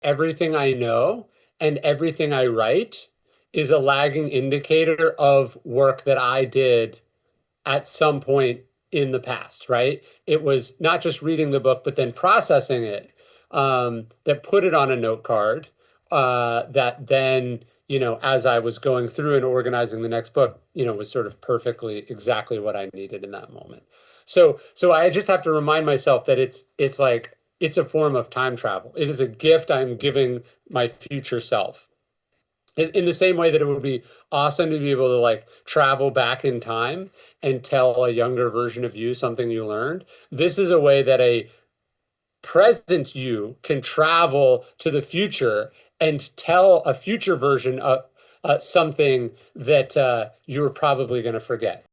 everything I know and everything I write is a lagging indicator of work that I did at some point in the past, right? It was not just reading the book, but then processing it, that put it on a note card, that then, as I was going through and organizing the next book, was sort of perfectly exactly what I needed in that moment. So I just have to remind myself that it's like it's a form of time travel. It is a gift I'm giving my future self in the same way that it would be awesome to be able to like travel back in time and tell a younger version of you something you learned. This is a way that a present you can travel to the future and tell a future version of something that you're probably going to forget.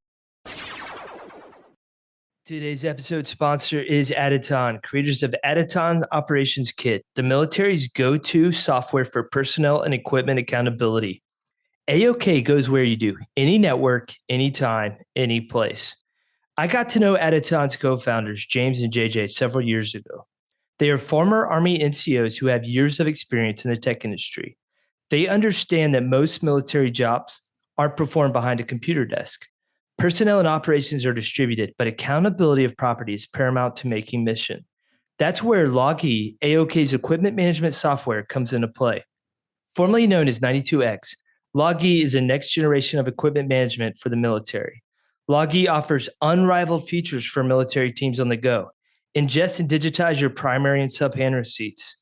Today's episode sponsor is Aditon, creators of Aditon Operations Kit, the military's go-to software for personnel and equipment accountability. AOK goes where you do, any network, anytime, any place. I got to know Aditon's co-founders, James and JJ, several years ago. They are former Army NCOs who have years of experience in the tech industry. They understand that most military jobs aren't performed behind a computer desk. Personnel and operations are distributed, but accountability of property is paramount to making mission. That's where Logi, AOK's equipment management software, comes into play. Formerly known as 92X, Logi is a next generation of equipment management for the military. Logi offers unrivaled features for military teams on the go. Ingest and digitize your primary and sub-hand receipts.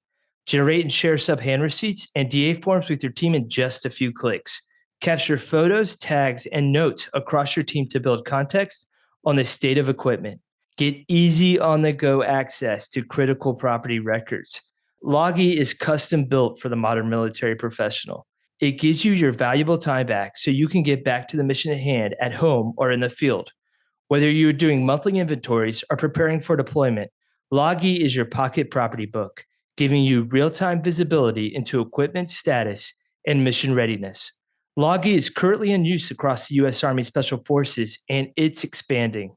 Generate and share sub-hand receipts and DA forms with your team in just a few clicks. Capture photos, tags, and notes across your team to build context on the state of equipment. Get easy on-the-go access to critical property records. Logi is custom built for the modern military professional. It gives you your valuable time back so you can get back to the mission at hand at home or in the field. Whether you're doing monthly inventories or preparing for deployment, Logi is your pocket property book, giving you real-time visibility into equipment status and mission readiness. Logi is currently in use across the U.S. Army Special Forces, and it's expanding.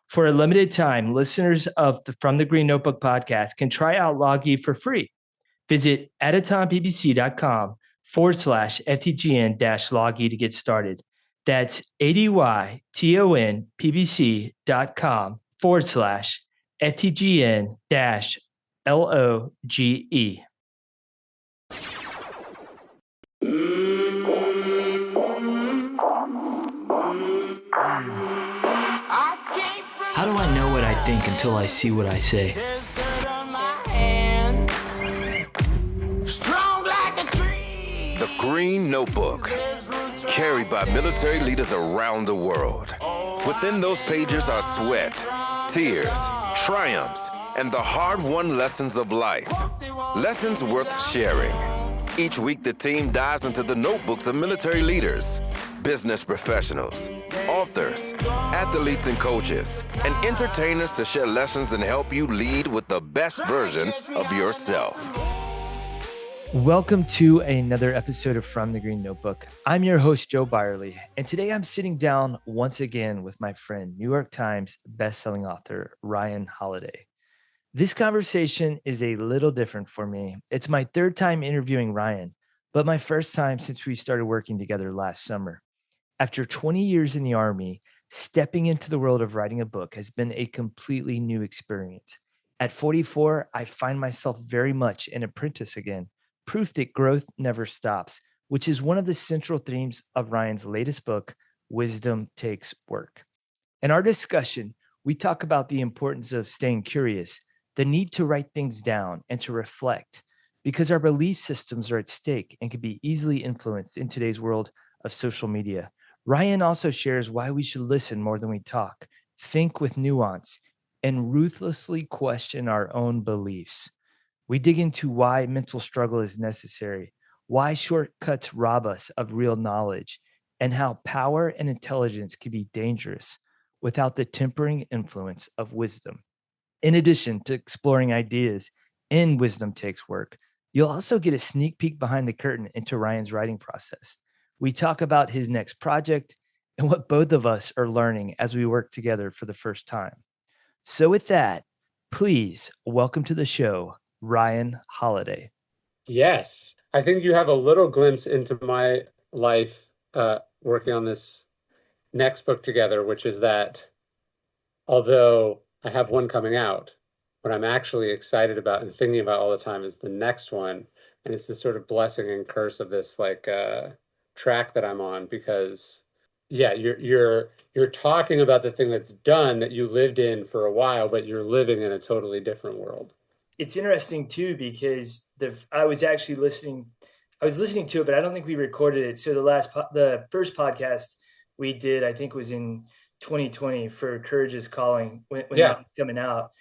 For a limited time, listeners of the From the Green Notebook podcast can try out Logi for free. Visit aditonppc.com/FTGN-Logi to get started. That's ADYTONPBC.com/FTGN-LOGE. How do I know what I think until I see what I say? The Green Notebook, carried by military leaders around the world. Within those pages are sweat, tears, triumphs, and the hard-won lessons of life. Lessons worth sharing. Each week, the team dives into the notebooks of military leaders, business professionals, authors, athletes and coaches, and entertainers to share lessons and help you lead with the best version of yourself. Welcome to another episode of From the Green Notebook. I'm your host, Joe Byerly, and today I'm sitting down once again with my friend, New York Times bestselling author, Ryan Holiday. This conversation is a little different for me. It's my third time interviewing Ryan, but my first time since we started working together last summer. After 20 years in the Army, stepping into the world of writing a book has been a completely new experience. At 44, I find myself very much an apprentice again, proof that growth never stops, which is one of the central themes of Ryan's latest book, Wisdom Takes Work. In our discussion, we talk about the importance of staying curious, the need to write things down and to reflect, because our belief systems are at stake and can be easily influenced in today's world of social media. Ryan also shares why we should listen more than we talk, think with nuance, and ruthlessly question our own beliefs. We dig into why mental struggle is necessary, why shortcuts rob us of real knowledge, and how power and intelligence can be dangerous without the tempering influence of wisdom. In addition to exploring ideas in Wisdom Takes Work, you'll also get a sneak peek behind the curtain into Ryan's writing process. We talk about his next project and what both of us are learning as we work together for the first time. So with that, please welcome to the show, Ryan Holiday. Yes. I think you have a little glimpse into my life working on this next book together, which is that although I have one coming out, what I'm actually excited about and thinking about all the time is the next one. And it's this sort of blessing and curse of this track that I'm on because yeah, you're talking about the thing that's done that you lived in for a while, but you're living in a totally different world. It's interesting too because I was listening to it, but I don't think we recorded it. So the first podcast we did, I think, was in 2020 for Courage is Calling when that Yeah. was coming out.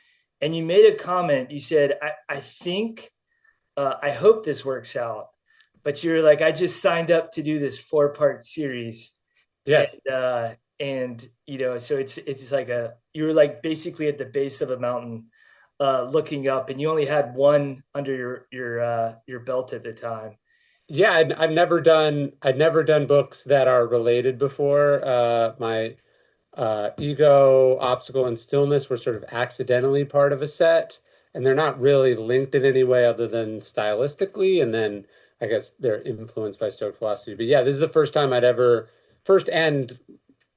And you made a comment. You said, I think, I hope this works out. But you're like, I just signed up to do this 4-part series. Yes. And so it's like you were like basically at the base of a mountain, looking up, and you only had one under your belt at the time. Yeah, I'd never done books that are related before. My ego, obstacle, and stillness were sort of accidentally part of a set, and they're not really linked in any way other than stylistically. And then I guess they're influenced by Stoic philosophy. But yeah, this is the first and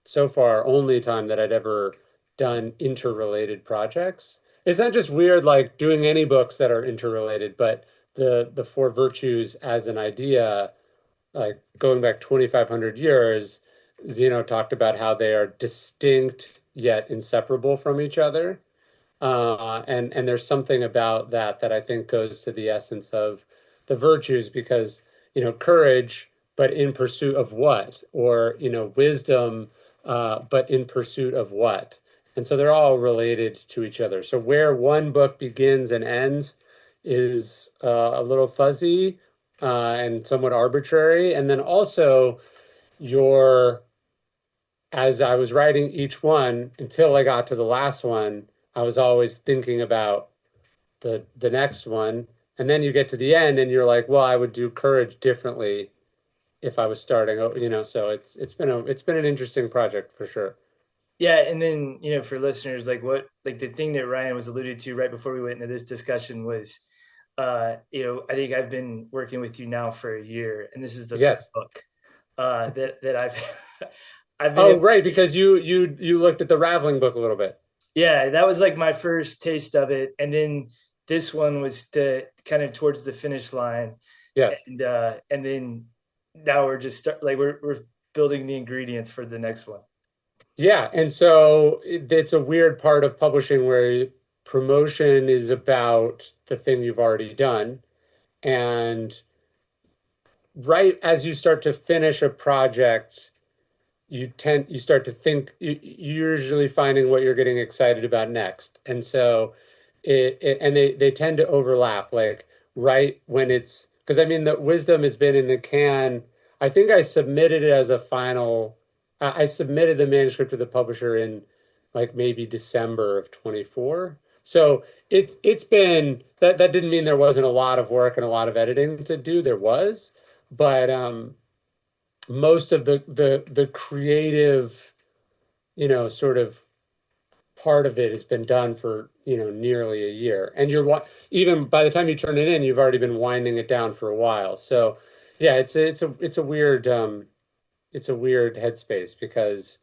so far only time that I'd ever done interrelated projects. It's not just weird like doing any books that are interrelated, but the four virtues as an idea, like going back 2,500 years, Zeno talked about how they are distinct yet inseparable from each other. And there's something about that that I think goes to the essence of the virtues because, courage, but in pursuit of what? Or, wisdom, but in pursuit of what? And so they're all related to each other. So where one book begins and ends is a little fuzzy and somewhat arbitrary. And then also your as I was writing each one until I got to the last one, I was always thinking about the next one. And then you get to the end and you're like, well, I would do courage differently if I was starting, so it's been an interesting project for sure. Yeah, and then for listeners, like the thing that Ryan was alluded to right before we went into this discussion was, I think I've been working with you now for a year, and this is the third Yes. book that I've I've been Oh, able. right, because you looked at the Raveling book a little bit. Yeah, that was like my first taste of it, and then this one was to kind of towards the finish line, Yes. and then now we're just like we're building the ingredients for the next one. Yeah, and so it's a weird part of publishing where promotion is about the thing you've already done. And right as you start to finish a project, you start to think you're usually finding what you're getting excited about next. And so and they tend to overlap like right when it's because I mean the wisdom has been in the can. I think I submitted it as a final I submitted the manuscript to the publisher in like maybe December of 24. So it's been that didn't mean there wasn't a lot of work and a lot of editing to do. There was, but most of the creative, sort of part of it has been done for, nearly a year. And even by the time you turn it in, you've already been winding it down for a while. So yeah, it's a weird headspace because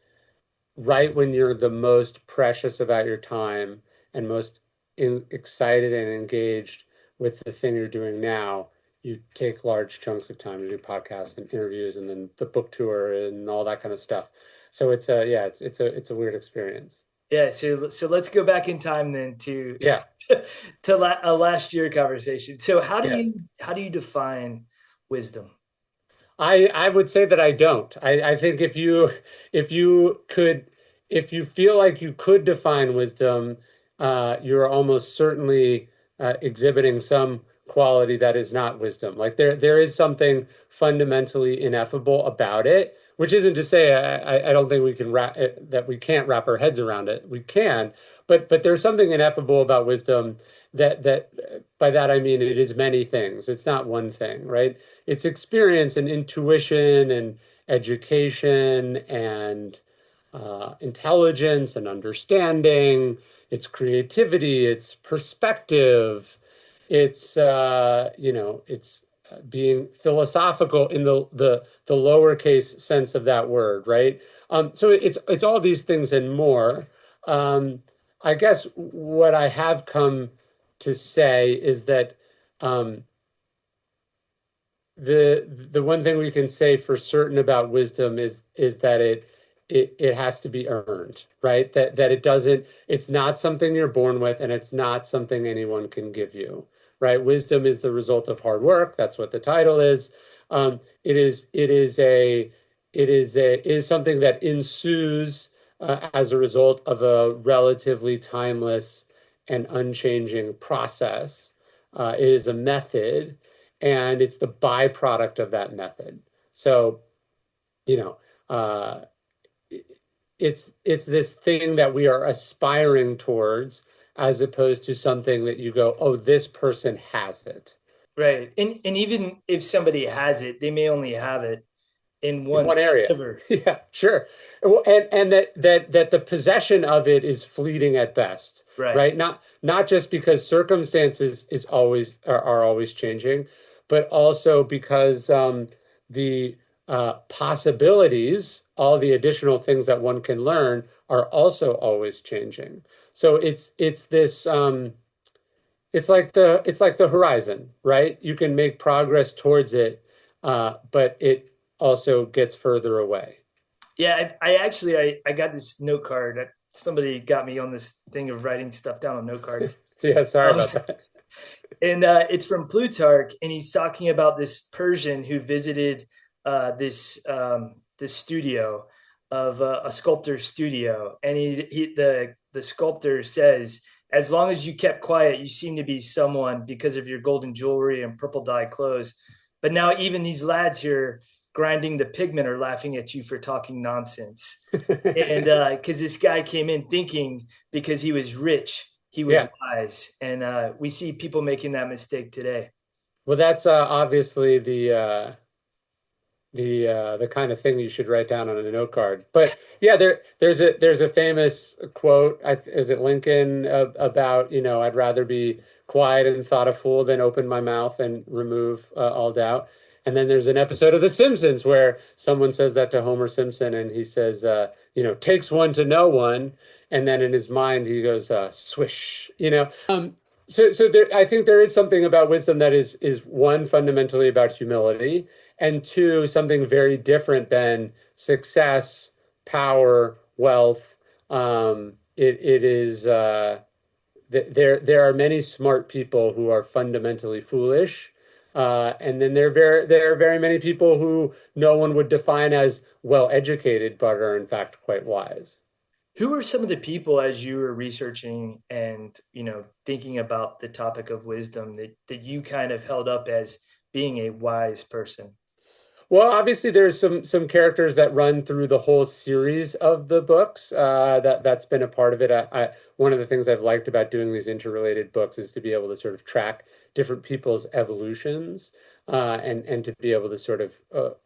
right when you're the most precious about your time and most excited and engaged with the thing you're doing now, you take large chunks of time to do podcasts and interviews and then the book tour and all that kind of stuff. So it's a weird experience. Yeah, so let's go back in time then to Yeah. a last year conversation. So Yeah. how do you define wisdom? I would say that I don't. I think if you feel like you could define wisdom, you're almost certainly exhibiting some quality that is not wisdom. Like there is something fundamentally ineffable about it, which isn't to say I don't think we can that we can't wrap our heads around it. We can, but there's something ineffable about wisdom that by that I mean it is many things. It's not one thing, right? It's experience and intuition and education and intelligence and understanding. It's creativity. It's perspective. It's it's being philosophical in the lowercase sense of that word, right? So it's all these things and more. I guess what I have come to say is that um, the one thing we can say for certain about wisdom is that it has to be earned, right? That it doesn't, it's not something you're born with, and it's not something anyone can give you, right? Wisdom is the result of hard work. That's what the title is. It is something that ensues as a result of a relatively timeless and unchanging process. It is a method, and it's the byproduct of that method. So, you know, uh, it's this thing that we are aspiring towards, as opposed to something that you go, oh, this person has it Right. And even if somebody has it, they may only have it in in one one area. sliver. Yeah, sure. And that the possession of it is fleeting at best, Right. right? Not just because circumstances are always changing, but also because the possibilities, all the additional things that one can learn, are also always changing. So it's this it's like the horizon, right? You can make progress towards it, but it also gets further away. Yeah, I actually I got this note card that somebody got me on this thing of writing stuff down on note cards. Yeah, sorry Um, about that. and it's from Plutarch, and he's talking about this Persian who visited this studio of a sculptor's studio, and the sculptor says, as long as you kept quiet, you seem to be someone because of your golden jewelry and purple dyed clothes. But now even these lads here grinding the pigment are laughing at you for talking nonsense. And because this guy came in thinking because he was rich, he was Yeah. wise. And we see people making that mistake today. Well, that's obviously the kind of thing you should write down on a note card. But yeah, there's a famous quote. Is it Lincoln about, I'd rather be quiet and thought a fool than open my mouth and remove all doubt. And then there's an episode of The Simpsons where someone says that to Homer Simpson, and he says, takes one to know one. And then in his mind, he goes, swish, So there, I think there is something about wisdom that is one, fundamentally about humility, and two, something very different than success, power, wealth. It is there are many smart people who are fundamentally foolish, and then there are very many people who no one would define as well educated, but are in fact quite wise. Who are some of the people as you were researching and thinking about the topic of wisdom that you kind of held up as being a wise person? Well, obviously, there's some characters that run through the whole series of the books. That's been a part of it. One of the things I've liked about doing these interrelated books is to be able to sort of track different people's evolutions, and to be able to sort of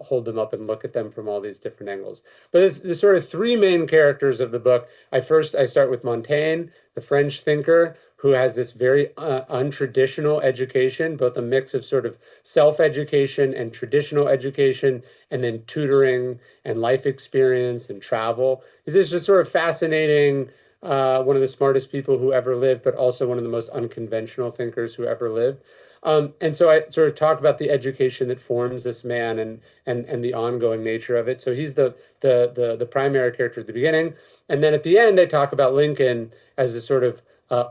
hold them up and look at them from all these different angles. But it's the sort of three main characters of the book. I start with Montaigne, the French thinker, who has this very untraditional education, both a mix of sort of self-education and traditional education, and then tutoring and life experience and travel. This is just sort of fascinating. One of the smartest people who ever lived, but also one of the most unconventional thinkers who ever lived. And so I sort of talk about the education that forms this man, and the ongoing nature of it. So he's the primary character at the beginning, and then at the end I talk about Lincoln as a sort of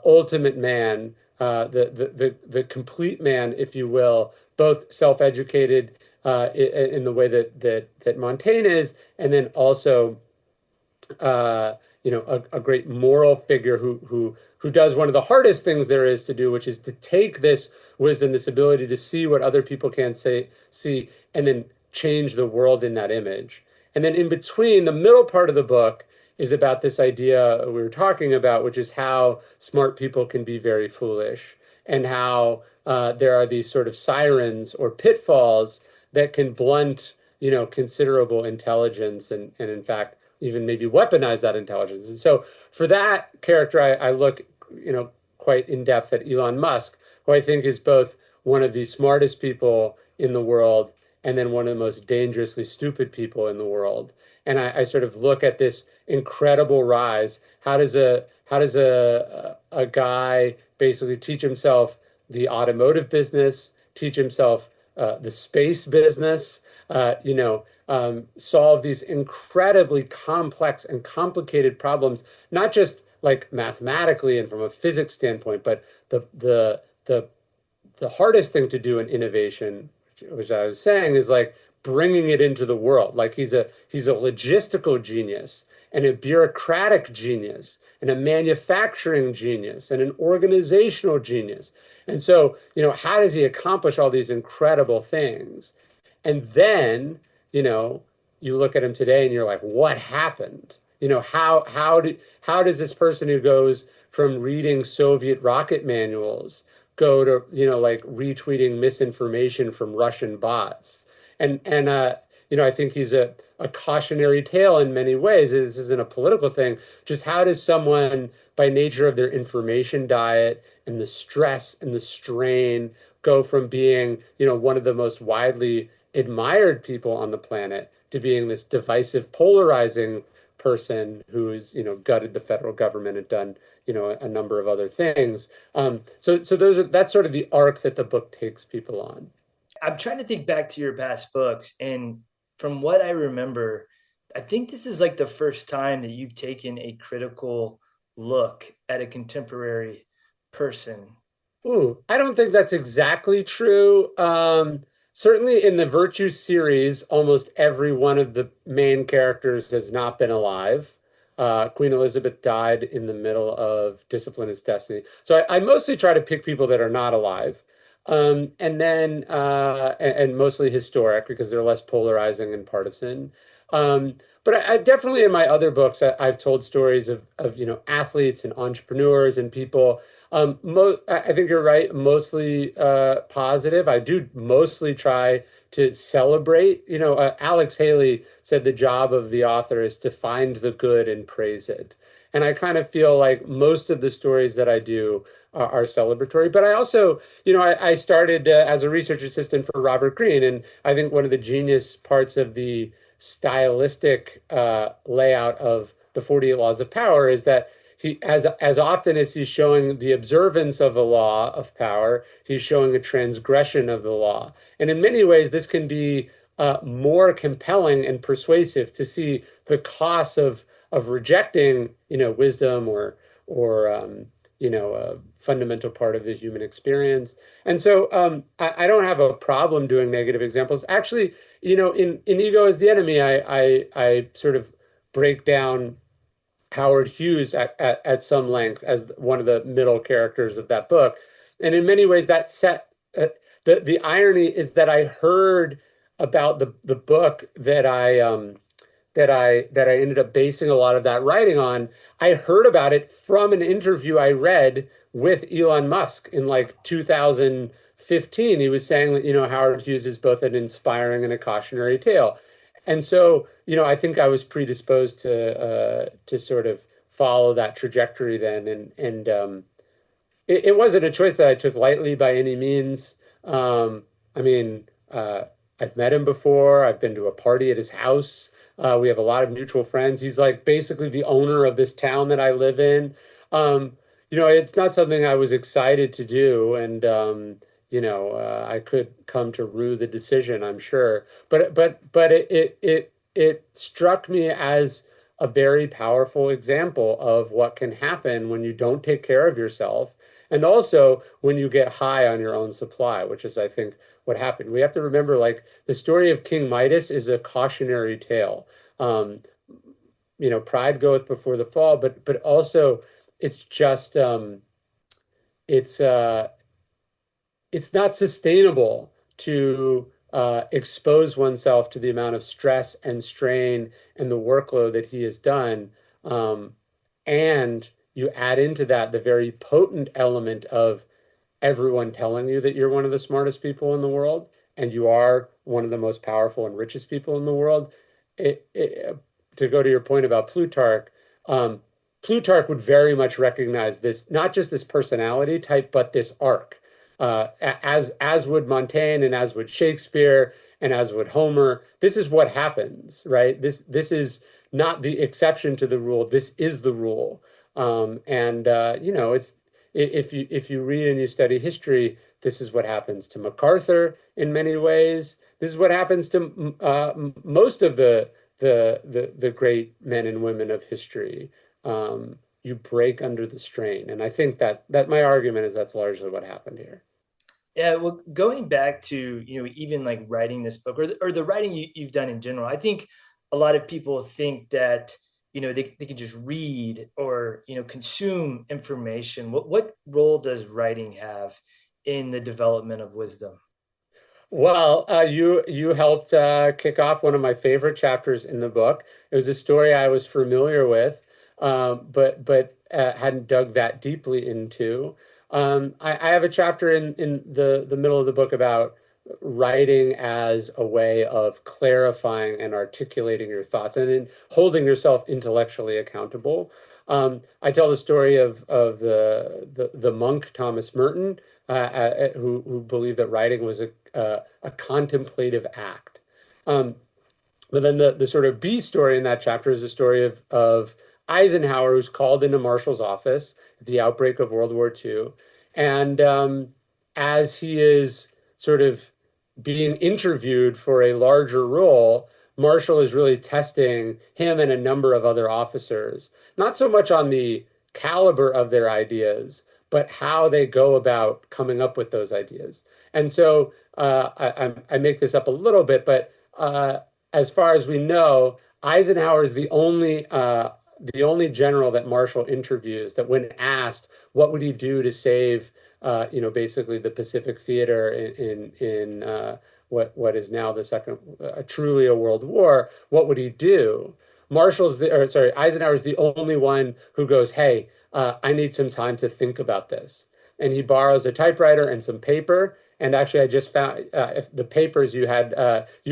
ultimate man, the complete man, if you will, both self-educated in the way that Montaigne is, and then also a great moral figure who does one of the hardest things there is to do, which is to take this wisdom, this ability to see what other people can't see, and then change the world in that image. And then in between, the middle part of the book is about this idea we were talking about, which is how smart people can be very foolish, and how there are these sort of sirens or pitfalls that can blunt, considerable intelligence, and in fact, even maybe weaponize that intelligence. And so for that character, I look, quite in depth at Elon Musk. who I think is both one of the smartest people in the world and then one of the most dangerously stupid people in the world. And I sort of look at this incredible rise. How does a guy basically teach himself the automotive business, teach himself the space business, solve these incredibly complex and complicated problems, not just like mathematically and from a physics standpoint, but the the hardest thing to do in innovation, which I was saying, is like bringing it into the world. Like he's a logistical genius and a bureaucratic genius and a manufacturing genius and an organizational genius. And so, how does he accomplish all these incredible things? And then, you know, you look at him today and you're like, what happened? How does this person who goes from reading Soviet rocket manuals go to, like retweeting misinformation from Russian bots? And I think he's a cautionary tale in many ways. This isn't a political thing. Just how does someone, by nature of their information diet and the stress and the strain, go from being, one of the most widely admired people on the planet to being this divisive, polarizing person who's, gutted the federal government and done, a number of other things. So that's sort of the arc that the book takes people on. I'm trying to think back to your past books, and from what I remember, I think this is like the first time that you've taken a critical look at a contemporary person. Ooh, I don't think that's exactly true. Certainly in the Virtues series, almost every one of the main characters has not been alive. Queen Elizabeth died in the middle of Discipline is Destiny. So I mostly try to pick people that are not alive. And mostly historic because they're less polarizing and partisan. But I definitely in my other books, I've told stories of athletes and entrepreneurs and people. I think you're right, mostly positive. I do mostly try to celebrate. Alex Haley said the job of the author is to find the good and praise it. And I kind of feel like most of the stories that I do are celebratory. But I also, I started as a research assistant for Robert Greene, and I think one of the genius parts of the stylistic layout of the 48 Laws of Power is that he, as often as he's showing the observance of a law of power, he's showing a transgression of the law. And in many ways, this can be more compelling and persuasive to see the costs of rejecting, wisdom or a fundamental part of the human experience. And so I don't have a problem doing negative examples. Actually, in Ego is the Enemy, I sort of break down Howard Hughes at some length as one of the middle characters of that book. And in many ways, that set the irony is that I heard about the book that I ended up basing a lot of that writing on. I heard about it from an interview I read with Elon Musk in like 2015. He was saying that, Howard Hughes is both an inspiring and a cautionary tale. And so, I think I was predisposed to sort of follow that trajectory then. And it wasn't a choice that I took lightly by any means. I mean, I've met him before. I've been to a party at his house. We have a lot of mutual friends. He's like basically the owner of this town that I live in. It's not something I was excited to do, and I could come to rue the decision, I'm sure. But it struck me as a very powerful example of what can happen when you don't take care of yourself, and also when you get high on your own supply, which is, I think, what happened. We have to remember, like, the story of King Midas is a cautionary tale. Pride goeth before the fall, but also it's just it's not sustainable to expose oneself to the amount of stress and strain and the workload that he has done. And you add into that the very potent element of everyone telling you that you're one of the smartest people in the world and you are one of the most powerful and richest people in the world. To go to your point about Plutarch, Plutarch would very much recognize this, not just this personality type, but this arc. as would Montaigne and as would Shakespeare and as would Homer. This is what happens, right? This is not the exception to the rule. This is the rule. And it's if you read and you study history, this is what happens to MacArthur in many ways. This is what happens to most of the great men and women of history. You break under the strain, and I think that my argument is that's largely what happened here. Yeah, well, going back to, even like writing this book or the writing you've done in general, I think a lot of people think that, they can just read or, consume information. What role does writing have in the development of wisdom? Well, you helped kick off one of my favorite chapters in the book. It was a story I was familiar with, but hadn't dug that deeply into. I have a chapter in the middle of the book about writing as a way of clarifying and articulating your thoughts and then holding yourself intellectually accountable. I tell the story of the monk Thomas Merton, who believed that writing was a contemplative act. Um, but then the sort of B story in that chapter is the story of Eisenhower, who's called into Marshall's office at the outbreak of World War II. And as he is sort of being interviewed for a larger role, Marshall is really testing him and a number of other officers, not so much on the caliber of their ideas, but how they go about coming up with those ideas. And so I make this up a little bit, but as far as we know, Eisenhower is the only general that Marshall interviews that, when asked what would he do to save, basically the Pacific Theater in what is now the second, truly a world war, what would he do? Eisenhower is the only one who goes, "Hey, I need some time to think about this," and he borrows a typewriter and some paper. And actually, I just found the papers you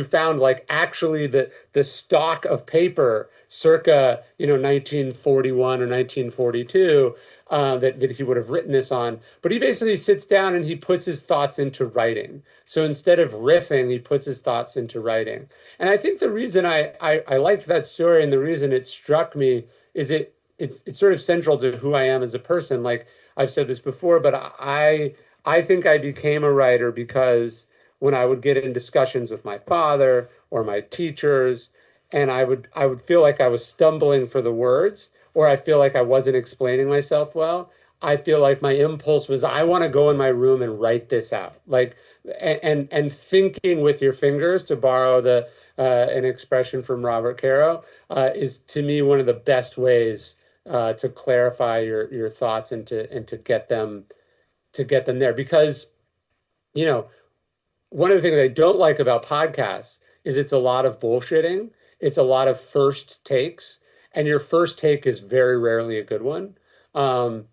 found, like, actually the stock of paper circa 1941 or 1942 that he would have written this on. But he basically sits down and he puts his thoughts into writing. So instead of riffing, he puts his thoughts into writing. And I think the reason I liked that story and the reason it struck me is it's sort of central to who I am as a person. Like I've said this before, but I think I became a writer because when I would get in discussions with my father or my teachers, and I would feel like I was stumbling for the words, or I feel like I wasn't explaining myself well. I feel like my impulse was, I want to go in my room and write this out. Like, and thinking with your fingers, to borrow the an expression from Robert Caro, is to me one of the best ways to clarify your thoughts and to get them there. Because, one of the things I don't like about podcasts is it's a lot of bullshitting. It's a lot of first takes, and your first take is very rarely a good one. Um,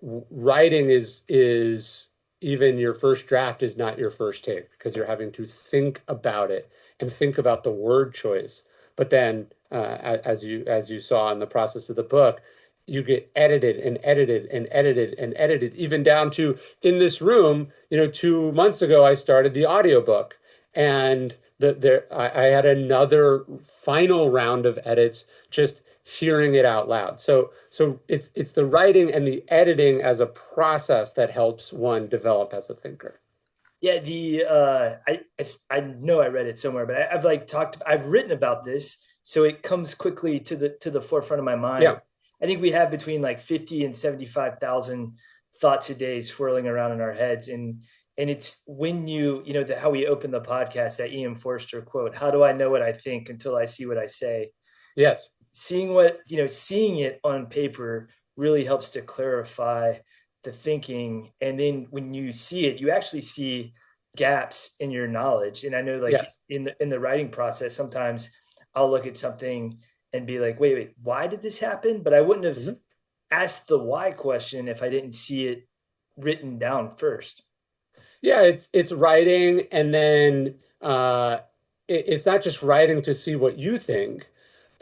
Writing is even your first draft is not your first take, because you're having to think about it and think about the word choice. But then, as you saw in the process of the book, you get edited and edited and edited and edited, even down to, in this room, 2 months ago, I started the audiobook, and I had another final round of edits, just hearing it out loud. So it's the writing and the editing as a process that helps one develop as a thinker. Yeah, I know I read it somewhere, but I've written about this, so it comes quickly to the forefront of my mind. Yeah. I think we have between like 50 and 75,000 thoughts a day swirling around in our heads. And it's when how we open the podcast, that Ian Forster quote, "How do I know what I think until I see what I say?" Yes. Seeing it on paper really helps to clarify the thinking. And then when you see it, you actually see gaps in your knowledge. And I know, like, Yes. in the writing process, sometimes I'll look at something and be like, wait, why did this happen? But I wouldn't have asked the why question if I didn't see it written down first. Yeah, it's writing, and then it's not just writing to see what you think,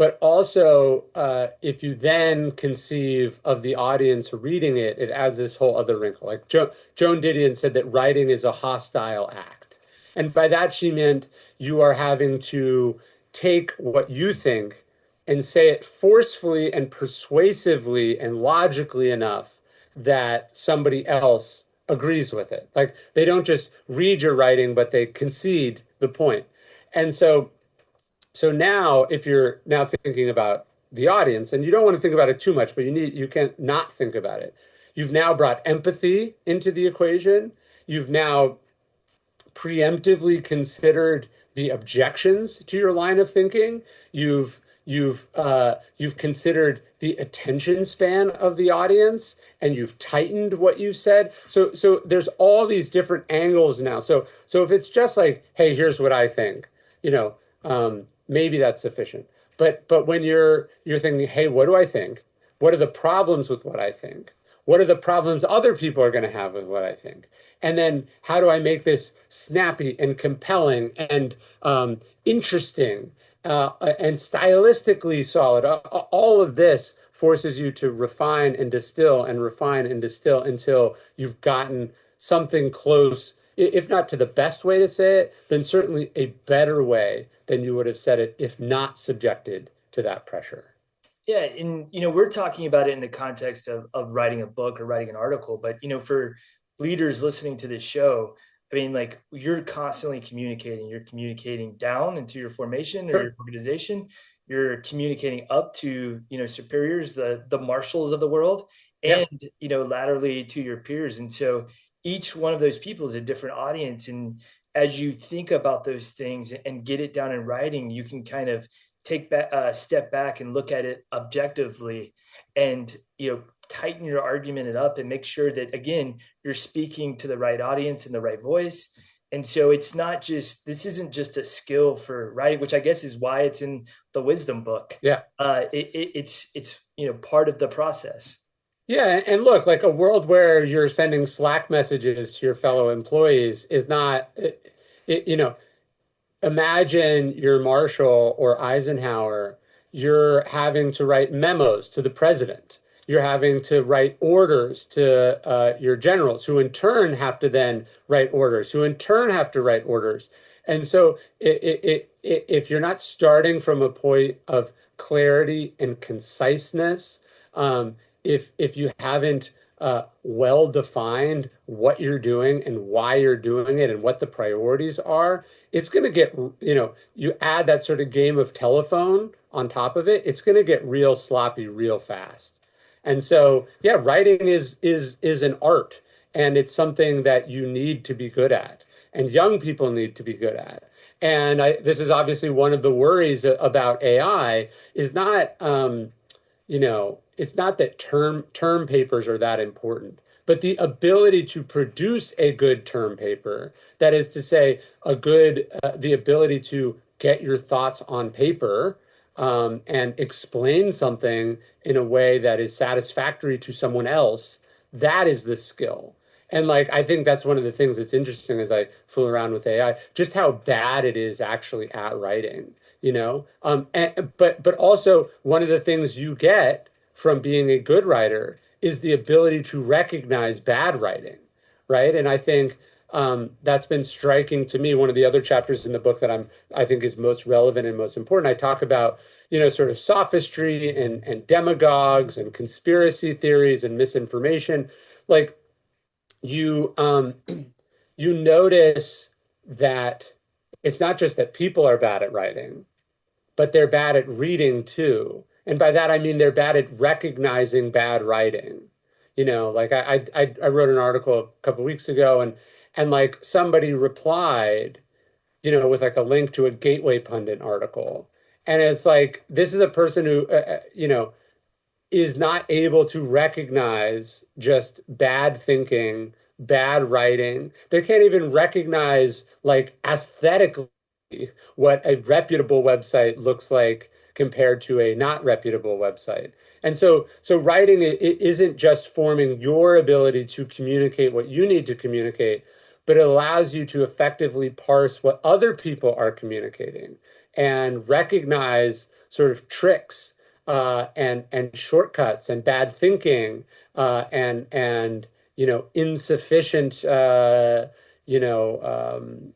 But also, if you then conceive of the audience reading it, it adds this whole other wrinkle. Like Joan Didion said that writing is a hostile act. And by that, she meant you are having to take what you think and say it forcefully and persuasively and logically enough that somebody else agrees with it. Like they don't just read your writing, but they concede the point. And so now if you're now thinking about the audience, and you don't want to think about it too much, but you can't not think about it. You've now brought empathy into the equation. You've now preemptively considered the objections to your line of thinking. You've considered the attention span of the audience, and you've tightened what you said. So there's all these different angles now. So if it's just like, hey, here's what I think, maybe that's sufficient. But when you're thinking, hey, what do I think? What are the problems with what I think? What are the problems other people are going to have with what I think? And then how do I make this snappy and compelling and interesting and stylistically solid? All of this forces you to refine and distill and refine and distill until you've gotten something close, if not to the best way to say it, then certainly a better way than you would have said it if not subjected to that pressure. Yeah, and we're talking about it in the context of writing a book or writing an article, but for leaders listening to this show, I mean, like you're constantly communicating. You're communicating down into your formation or your Sure. organization. You're communicating up to superiors, the marshals of the world, Yeah. and laterally to your peers. And so each one of those people is a different audience. And as you think about those things and get it down in writing, you can kind of take back a step back and look at it objectively, and tighten your argument it up and make sure that again you're speaking to the right audience in the right voice. And so this isn't just a skill for writing, which I guess is why it's in the wisdom book. Yeah. It's part of the process. Yeah, and look, like a world where you're sending Slack messages to your fellow employees is not, it, you know, imagine you're Marshall or Eisenhower, you're having to write memos to the president. You're having to write orders to your generals, who in turn have to then write orders, who in turn have to write orders. And so, if you're not starting from a point of clarity and conciseness, if you haven't well defined what you're doing and why you're doing it and what the priorities are, it's going to get, you add that sort of game of telephone on top of it, it's going to get real sloppy real fast. And so, yeah, writing is an art, and it's something that you need to be good at, and young people need to be good at. And this is obviously one of the worries about AI is not, it's not that term papers are that important, but the ability to produce a good term paper, that is to say, the ability to get your thoughts on paper and explain something in a way that is satisfactory to someone else, that is the skill. And like, I think that's one of the things that's interesting as I fool around with AI, just how bad it is actually at writing, but also one of the things you get from being a good writer is the ability to recognize bad writing, right? And I think that's been striking to me. One of the other chapters in the book that I think is most relevant and most important, I talk about, sort of sophistry and demagogues and conspiracy theories and misinformation. Like you, you notice that it's not just that people are bad at writing, but they're bad at reading too. And by that, I mean they're bad at recognizing bad writing. Like I wrote an article a couple of weeks ago, and like somebody replied, with like a link to a Gateway Pundit article. And it's like, this is a person who, is not able to recognize just bad thinking, bad writing. They can't even recognize like aesthetically what a reputable website looks like compared to a not reputable website. And so writing it isn't just forming your ability to communicate what you need to communicate, but it allows you to effectively parse what other people are communicating and recognize sort of tricks and shortcuts and bad thinking and insufficient you know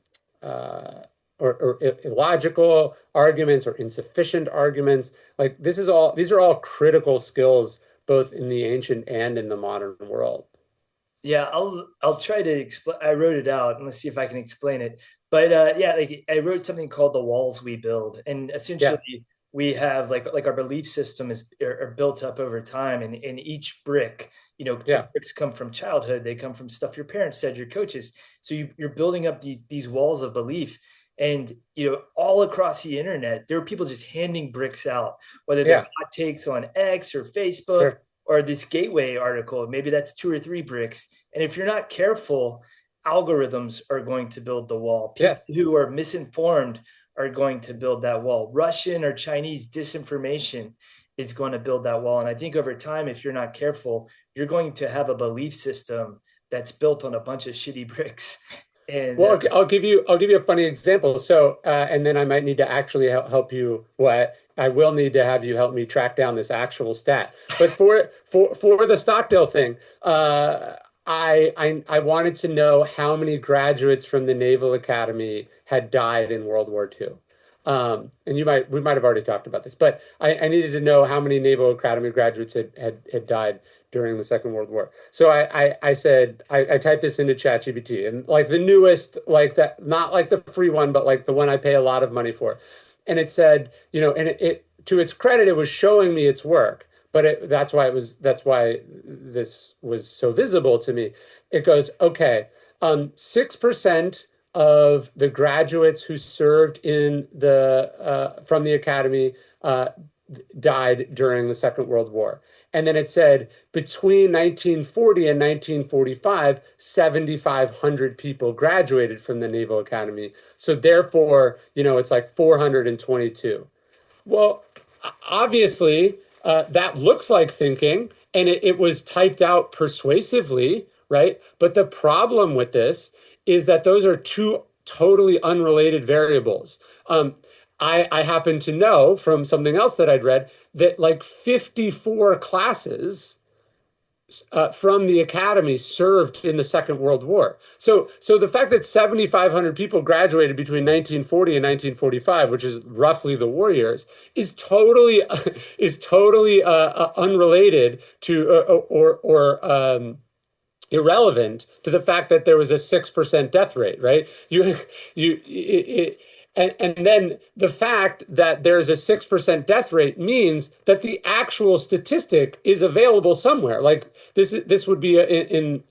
or illogical arguments or insufficient arguments. Like these are all critical skills both in the ancient and in the modern world. Yeah, I'll try to explain. I wrote it out and let's see if I can explain it. But yeah, like I wrote something called the walls we build, and Yeah, essentially we have like our belief system are built up over time, and each brick, the yeah, bricks come from childhood. They come from stuff your parents said, your coaches. So you're building up these walls of belief, and all across the internet, there are people just handing bricks out, whether they're yeah, hot takes on X or Facebook sure. or this gateway article. Maybe that's 2 or 3 bricks. And if you're not careful, algorithms are going to build the wall. People Yes. who are misinformed are going to build that wall. Russian or Chinese disinformation is going to build that wall. And I think over time, if you're not careful, you're going to have a belief system that's built on a bunch of shitty bricks. And Well, I'll give you a funny example. So, and then I might need to actually help you. What I will need to have you help me track down this actual stat. But for the Stockdale thing, I wanted to know how many graduates from the Naval Academy had died in World War II. And we might have already talked about this, but I needed to know how many Naval Academy graduates had died during the Second World War. So I said I typed this into ChatGPT, and like the newest, like that, not like the free one, but like the one I pay a lot of money for. And it said, and it to its credit, it was showing me its work, but that's why this was so visible to me. It goes, okay, 6% of the graduates who served in the from the academy died during the Second World War. And then it said between 1940 and 1945, 7,500 people graduated from the Naval Academy. So therefore, it's like 422. Well, obviously, that looks like thinking, and it was typed out persuasively, right? But the problem with this is that those are two totally unrelated variables. I happen to know from something else that I'd read that like 54 classes from the academy served in the Second World War. So the fact that 7,500 people graduated between 1940 and 1945, which is roughly the war years, is totally unrelated to irrelevant to the fact that there was a 6% death rate, right? And then the fact that there's a 6% death rate means that the actual statistic is available somewhere. Like this would be the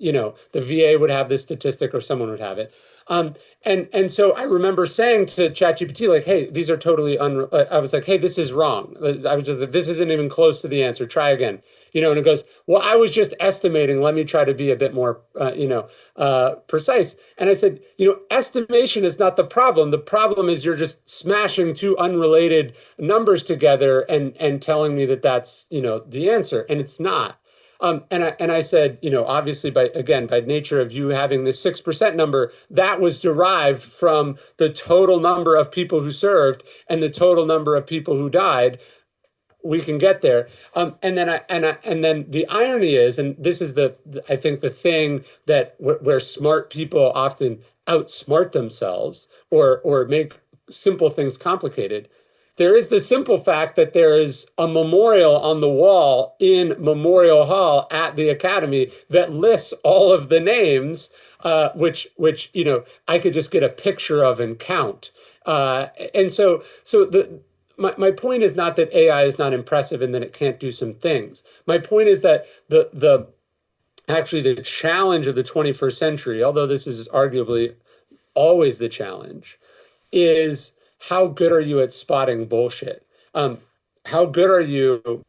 VA would have this statistic or someone would have it. And so I remember saying to ChatGPT, like, hey, these are totally I was like, hey, this is wrong. This isn't even close to the answer. Try again. And it goes, well, I was just estimating. Let me try to be a bit more, precise. And I said, estimation is not the problem. The problem is you're just smashing two unrelated numbers together and telling me that that's, the answer. And it's not. And I said, obviously by nature of you having this 6% number, that was derived from the total number of people who served and the total number of people who died. We can get there. And then the irony is, and this is I think the thing that where smart people often outsmart themselves or make simple things complicated. There is the simple fact that there is a memorial on the wall in Memorial Hall at the Academy that lists all of the names, which I could just get a picture of and count. And so my point is not that AI is not impressive and that it can't do some things. My point is that actually the challenge of the 21st century, although this is arguably always the challenge, is how good are you at spotting bullshit? How good are you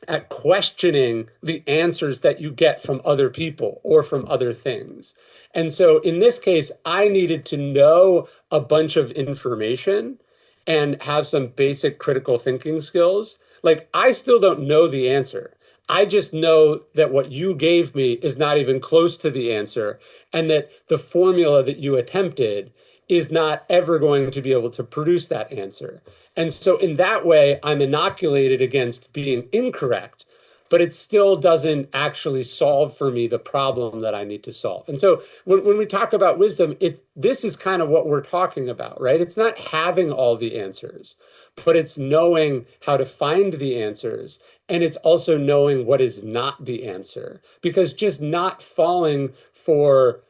at questioning the answers that you get from other people or from other things? And so in this case, I needed to know a bunch of information and have some basic critical thinking skills. Like, I still don't know the answer. I just know that what you gave me is not even close to the answer, and that the formula that you attempted is not ever going to be able to produce that answer. And so in that way, I'm inoculated against being incorrect, but it still doesn't actually solve for me the problem that I need to solve. And so when we talk about wisdom, this is kind of what we're talking about, right? It's not having all the answers, but it's knowing how to find the answers. And it's also knowing what is not the answer, because just not falling for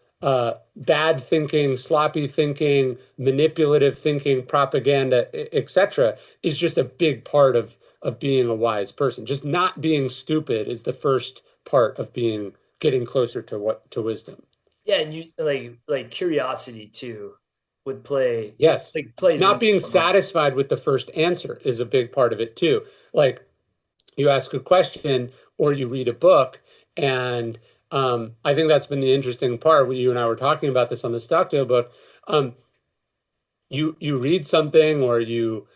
bad thinking, sloppy thinking, manipulative thinking, propaganda, etc., is just a big part of being a wise person. Just not being stupid is the first part of being getting closer to wisdom. Yeah, and you like curiosity too would play Yes. like plays an Not being important role. satisfied with the first answer is a big part of it too. Like you ask a question or you read a book, and I think that's been the interesting part. You and I were talking about this on the Stockdale book. Um, you read something or you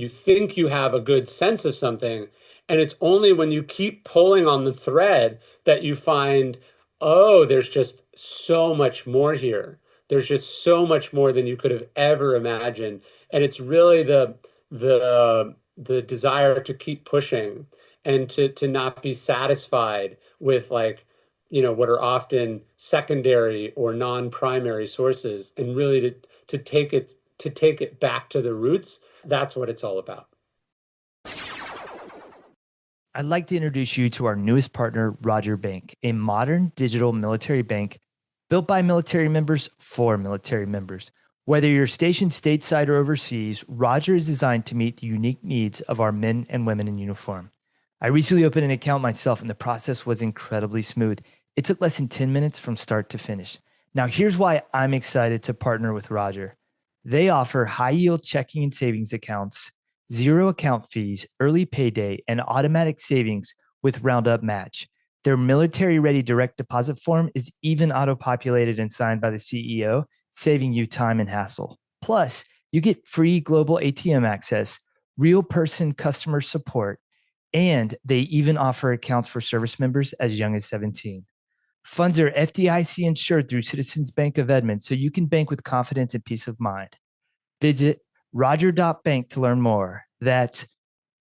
think you have a good sense of something, and it's only when you keep pulling on the thread that you find, oh, there's just so much more here. There's just so much more than you could have ever imagined. And it's really the desire to keep pushing and to not be satisfied with like, what are often secondary or non-primary sources, and really to take it back to the roots. That's what it's all about. I'd like to introduce you to our newest partner, Roger Bank, a modern digital military bank built by military members for military members. Whether you're stationed stateside or overseas, Roger is designed to meet the unique needs of our men and women in uniform. I recently opened an account myself, and the process was incredibly smooth. It took less than 10 minutes from start to finish. Now, here's why I'm excited to partner with Roger. They offer high-yield checking and savings accounts, zero account fees, early payday, and automatic savings with Roundup Match. Their military-ready direct deposit form is even auto-populated and signed by the CEO, saving you time and hassle. Plus, you get free global ATM access, real person customer support, and they even offer accounts for service members as young as 17. Funds are FDIC insured through Citizens Bank of Edmond, so you can bank with confidence and peace of mind. Visit roger.bank to learn more. That's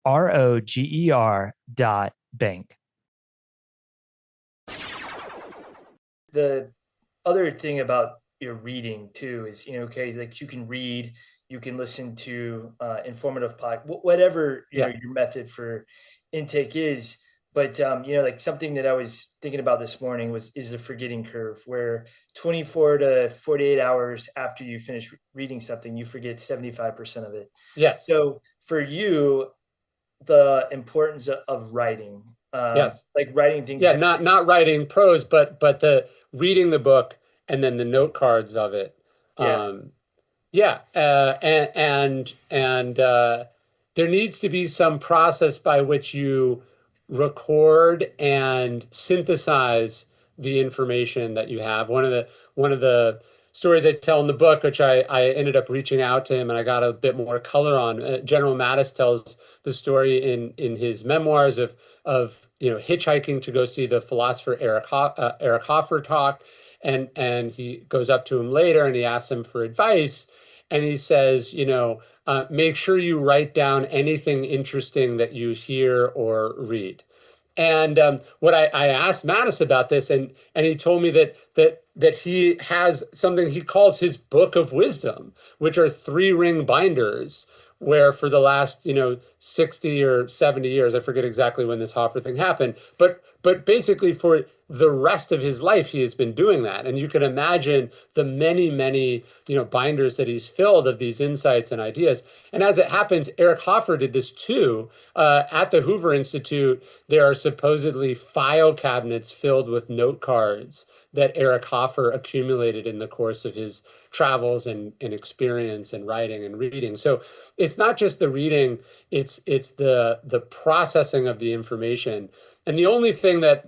ROGER.bank. The other thing about your reading too is, okay, like you can read, you can listen to informative whatever, Yeah. your method for intake is. But, like something that I was thinking about this morning is the forgetting curve, where 24 to 48 hours after you finish reading something, you forget 75% of it. Yes. So for you, the importance of writing, Yes. like writing things. Yeah, not writing prose, but the reading the book and then the note cards of it. Yeah. Yeah, and there needs to be some process by which you record and synthesize the information that you have. One of the stories I tell in the book, which I ended up reaching out to him and I got a bit more color on. General Mattis tells the story in his memoirs of hitchhiking to go see the philosopher Eric Hoffer talk, and he goes up to him later and he asks him for advice. And he says, make sure you write down anything interesting that you hear or read. And what I asked Mattis about this, and he told me that he has something he calls his book of wisdom, which are 3-ring binders, where for the last 60 or 70 years, I forget exactly when this Hoffer thing happened, but basically for the rest of his life he has been doing that. And you can imagine the many binders that he's filled of these insights and ideas. And as it happens, Eric Hoffer did this too. At the Hoover Institute, there are supposedly file cabinets filled with note cards that Eric Hoffer accumulated in the course of his travels and experience and writing and reading. So it's not just the reading, it's the processing of the information. And the only thing that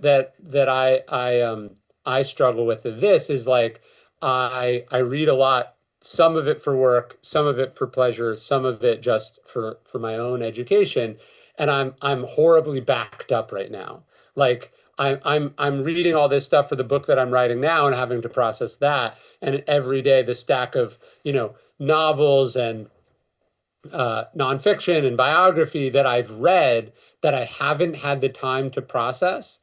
I struggle with this is like I read a lot, some of it for work, some of it for pleasure, some of it just for my own education, and I'm horribly backed up right now. Like I'm reading all this stuff for the book that I'm writing now and having to process that. And every day the stack of, novels and nonfiction and biography that I've read that I haven't had the time to process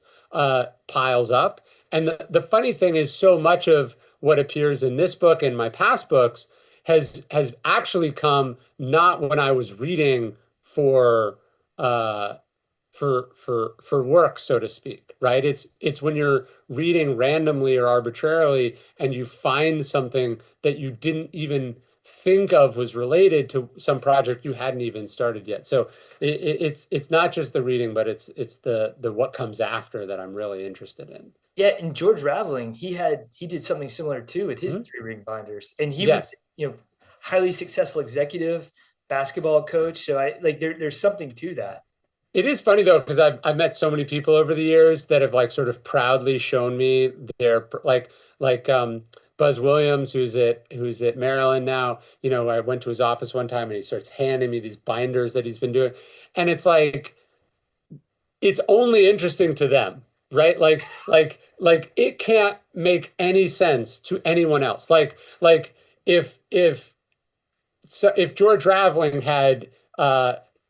piles up. And the funny thing is, so much of what appears in this book and my past books has actually come not when I was reading for uh, for work, so to speak, right? It's when you're reading randomly or arbitrarily and you find something that you didn't even think of was related to some project you hadn't even started yet. So it's not just the reading, but it's the what comes after that I'm really interested in. Yeah, and George Raveling, he did something similar too with his Hmm. three ring binders, and he was Yes. highly successful executive, basketball coach. So I like there's something to that. It is funny though, because I've met so many people over the years that have like sort of proudly shown me their like Buzz Williams, who's at Maryland now. I went to his office one time and he starts handing me these binders that he's been doing. And it's like it's only interesting to them, right? Like it can't make any sense to anyone else. Like if George Raveling had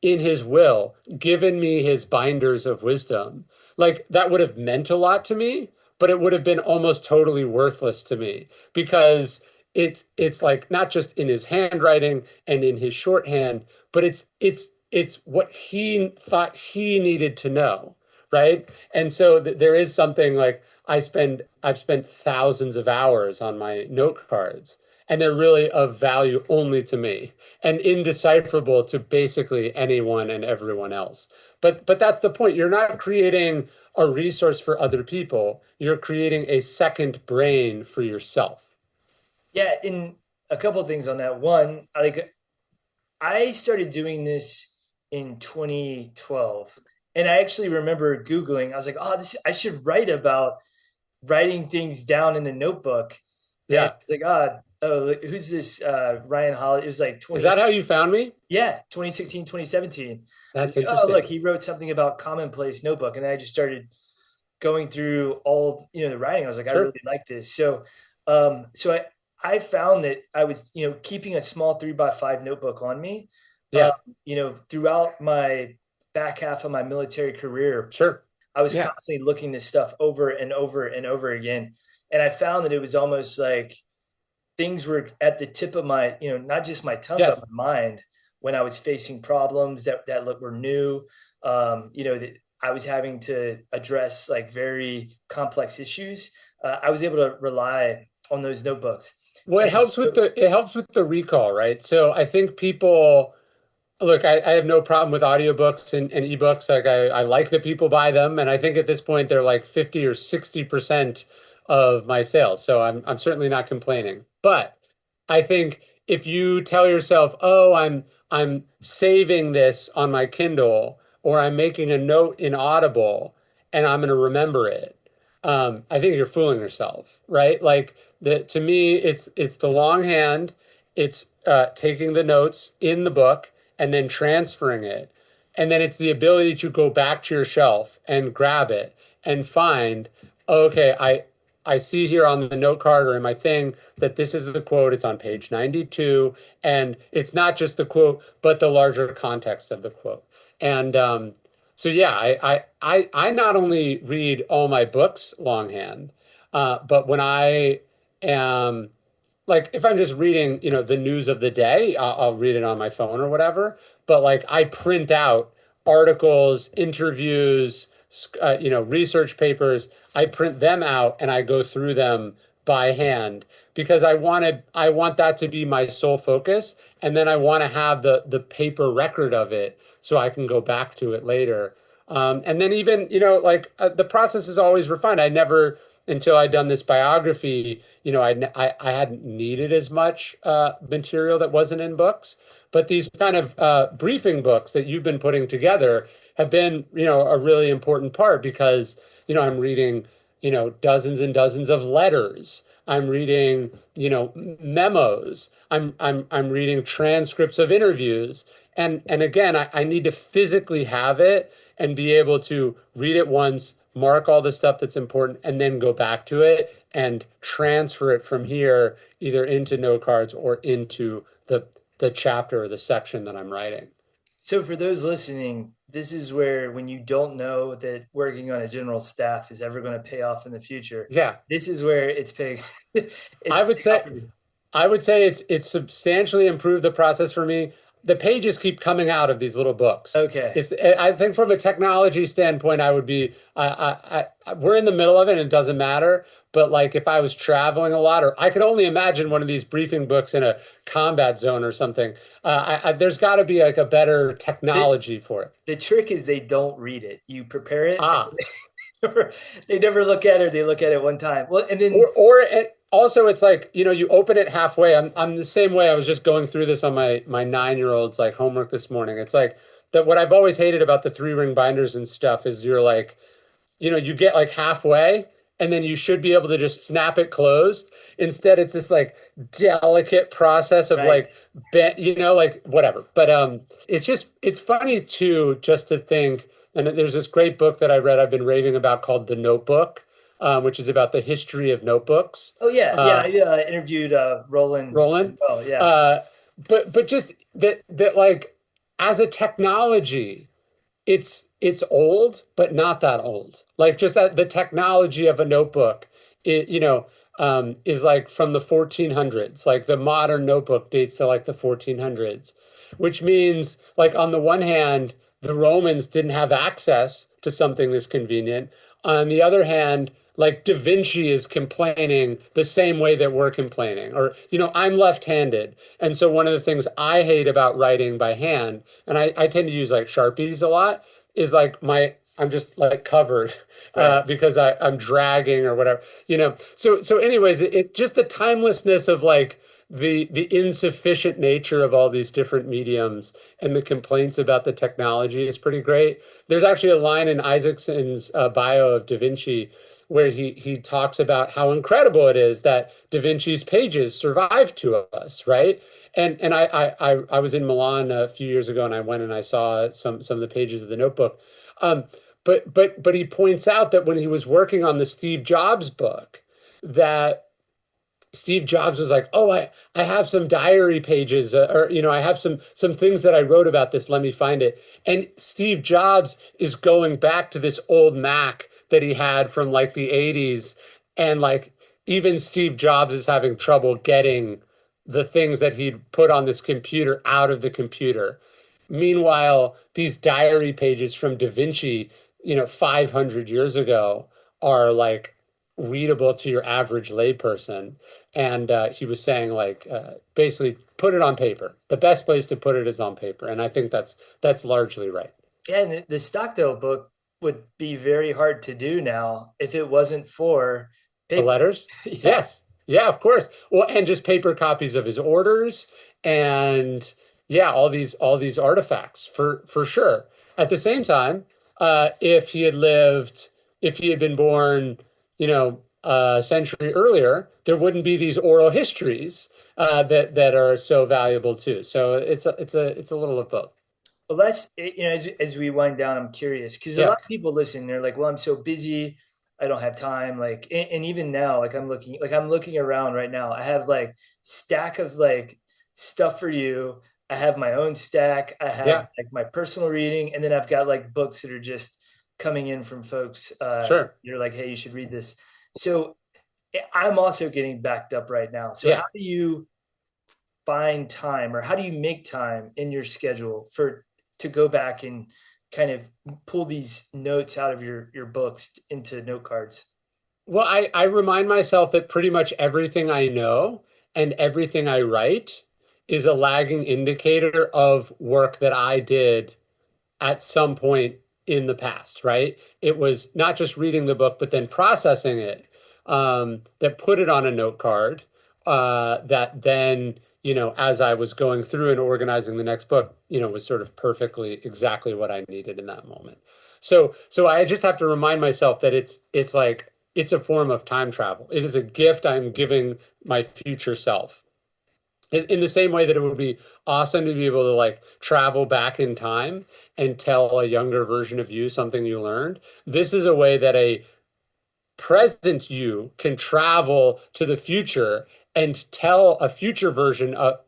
in his will given me his binders of wisdom, like that would have meant a lot to me, but it would have been almost totally worthless to me because it's like not just in his handwriting and in his shorthand, but it's what he thought he needed to know, right? And so there is something like I've spent thousands of hours on my note cards and they're really of value only to me and indecipherable to basically anyone and everyone else. But that's the point. You're not creating a resource for other people. You're creating a second brain for yourself. Yeah, and a couple of things on that. One, I started doing this in 2012, and I actually remember Googling. I was like, "Oh, this I should write about writing things down in a notebook." And Yeah. it's like, oh, who's this Ryan Holiday? It was like Is 20, that how you found me? yeah, 2016, 2017. I was That's like, oh, look, interesting. he wrote something about commonplace notebook. And I just started going through all, the writing. I was like, I Sure. really like this. So I found that I was, keeping a small 3x5 notebook on me, um, Yeah. throughout my back half of my military career. Sure. I was Yeah. constantly looking this stuff over and over and over again. And I found that it was almost like things were at the tip of my, not just my tongue, but Yes. my mind when I was facing problems that were new, that I was having to address like very complex issues. I was able to rely on those notebooks. Well, And so, it helps with the recall, right? So I think people look, I have no problem with audiobooks and ebooks. Like I like that people buy them, and I think at this point they're like 50 or 60% of my sales. So I'm certainly not complaining. But I think if you tell yourself, "Oh, I'm saving this on my Kindle or I'm making a note in Audible and I'm going to remember it." I think you're fooling yourself, right? Like to me it's the longhand, it's taking the notes in the book and then transferring it. And then it's the ability to go back to your shelf and grab it and find, okay, I see here on the note card or in my thing that this is the quote. It's on page 92. And it's not just the quote, but the larger context of the quote. And so, yeah, I not only read all my books longhand, but when I am like if I'm just reading, the news of the day, I'll read it on my phone or whatever. But like I print out articles, interviews, research papers. I print them out and I go through them by hand because I want that to be my sole focus, and then I want to have the paper record of it so I can go back to it later. And then even, like the process is always refined. I never until I'd done this biography, I hadn't needed as much material that wasn't in books. But these kind of briefing books that you've been putting together have been, a really important part because, I'm reading, dozens and dozens of letters. I'm reading, memos. I'm reading transcripts of interviews. And again, I need to physically have it and be able to read it once, mark all the stuff that's important, and then go back to it and transfer it from here either into note cards or into the chapter or the section that I'm writing. So for those listening, this is where when you don't know that working on a general staff is ever going to pay off in the future, Yeah, this is where it's paying it's I would paying off say for you. I would say it's substantially improved the process for me. The pages keep coming out of these little books. Okay. I think from a technology standpoint, I would be we're in the middle of it and it doesn't matter. But like if I was traveling a lot, or I could only imagine one of these briefing books in a combat zone or something. There's got to be like a better The, technology for it. the trick is they don't read it. You prepare it and Ah, they never look at it, or they look at it one time. Well, and then or it, also it's like, you open it halfway. I'm the same way. I was just going through this on my 9-year-old's like homework this morning. It's like that what I've always hated about the 3-ring binders and stuff is you're like, you get like halfway and then you should be able to just snap it closed. Instead, it's this like delicate process of right. like like whatever. But it's funny too, just to think, and there's this great book that I read I've been raving about called The Notebook, which is about the history of notebooks. Oh yeah, yeah. Uh, I interviewed Roland as Roland. well. Yeah, Uh, but just that like as a technology, it's old, but not that old. Like just that the technology of a notebook, is like from the 1400s. Like the modern notebook dates to like the 1400s, which means like on the one hand, the Romans didn't have access to something this convenient. On the other hand, like Da Vinci is complaining the same way that we're complaining. Or, I'm left-handed. And so one of the things I hate about writing by hand, and I tend to use like Sharpies a lot, is like I'm just like covered right. because I'm dragging or whatever, So anyways, it just the timelessness of like the insufficient nature of all these different mediums and the complaints about the technology is pretty great. There's actually a line in Isaacson's bio of Da Vinci where he talks about how incredible it is that Da Vinci's pages survive to us, right? And I was in Milan a few years ago and I went and I saw some of the pages of the notebook. Um, but he points out that when he was working on the Steve Jobs book, that Steve Jobs was like, "Oh, I have some diary pages, or I have some things that I wrote about this. Let me find it." And Steve Jobs is going back to this old Mac that he had from like the 80s, and like even Steve Jobs is having trouble getting the things that he'd put on this computer out of the computer. Meanwhile, these diary pages from Da Vinci, 500 years ago are like readable to your average layperson. And he was saying like basically put it on paper. The best place to put it is on paper. And I think that's largely right. Yeah, and the Stockdale book would be very hard to do now if it wasn't for The paper. letters? Yeah, Yes. Yeah, of course. Well, and just paper copies of his orders and yeah, all these artifacts for sure. At the same time, if he had been born, a century earlier, there wouldn't be these oral histories that are so valuable too. So it's a little of both. well, that's as we wind down, I'm curious because a Yeah. lot of people listen. They're like, "Well, I'm so busy, I don't have time." Like, and even now, I'm looking around right now. I have like stack of like stuff for you. I have my own stack. I have Yeah. like my personal reading, and then I've got like books that are just coming in from folks. Sure. You're like, "Hey, you should read this." So I'm also getting backed up right now. So Yeah. how do you find time, or how do you make time in your schedule for to go back and kind of pull these notes out of your books into note cards? Well, I remind myself that pretty much everything I know and everything I write is a lagging indicator of work that I did at some point in the past, right? It was not just reading the book, but then processing it, that put it on a note card, that then, as I was going through and organizing the next book, was sort of perfectly exactly what I needed in that moment. So I just have to remind myself that it's like it's a form of time travel. It is a gift I'm giving my future self. in the same way that it would be awesome to be able to like travel back in time and tell a younger version of you something you learned. This is a way that a present you can travel to the future and tell a future version of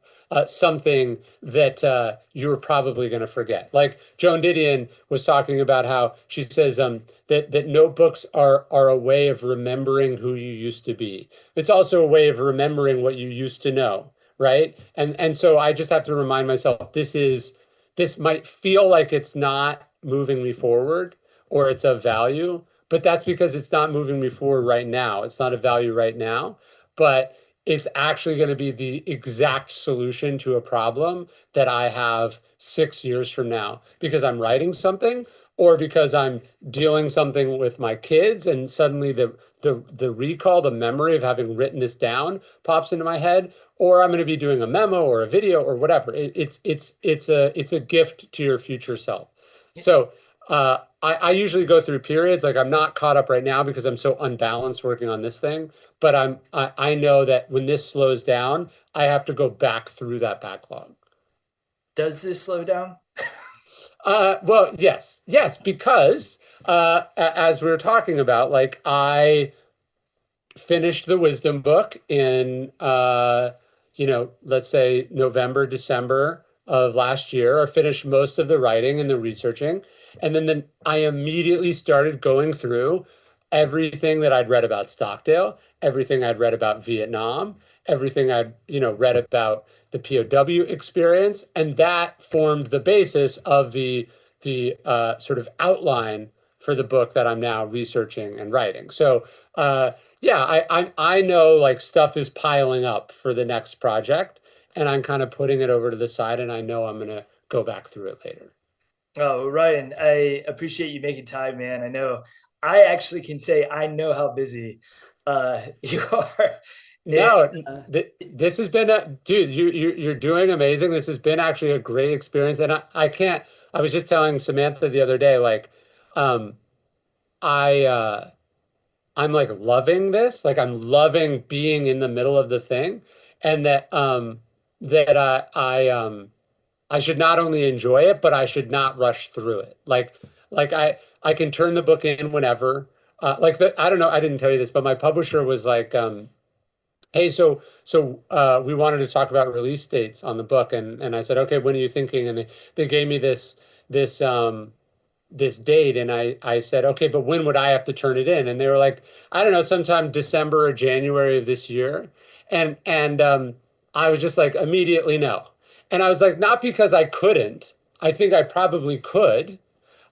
something that you're probably going to forget. Like Joan Didion was talking about how she says that notebooks are a way of remembering who you used to be. It's also a way of remembering what you used to know, right? And so I just have to remind myself this might feel like it's not moving me forward or it's of value, but that's because it's not moving me forward right now. It's not a value right now, but it's actually going to be the exact solution to a problem that I have 6 years from now because I'm writing something or because I'm dealing something with my kids and suddenly the recall, the memory of having written this down pops into my head, or I'm going to be doing a memo or a video or whatever. It's a gift to your future self. So I usually go through periods like I'm not caught up right now because I'm so unbalanced working on this thing. But I know that when this slows down, I have to go back through that backlog. Does this slow down? Well, yes, because as we were talking about, like I finished the wisdom book in let's say November, December of last year. I finished most of the writing and the researching. And then I immediately started going through everything that I'd read about Stockdale, everything I'd read about Vietnam, everything I'd, read about the POW experience. And that formed the basis of the sort of outline for the book that I'm now researching and writing. So yeah, I know like stuff is piling up for the next project, and I'm kind of putting it over to the side, and I know I'm gonna go back through it later. Oh, Ryan, I appreciate you making time, man. I know I actually can say I know how busy you are. And, No, uh, this has been a dude. You're doing amazing. This has been actually a great experience, and I can't. I was just telling Samantha the other day, like, um, I I'm like loving this. Like I'm loving being in the middle of the thing, and that I should not only enjoy it, but I should not rush through it. Like I can turn the book in whenever. I don't know, I didn't tell you this, but my publisher was like, hey, so we wanted to talk about release dates on the book, and I said, okay, when are you thinking? And they gave me this this date, and I said, okay, but when would I have to turn it in? And they were like, I don't know, sometime December or January of this year. And I was just like, immediately no. And I was like, not because I couldn't. I think I probably could.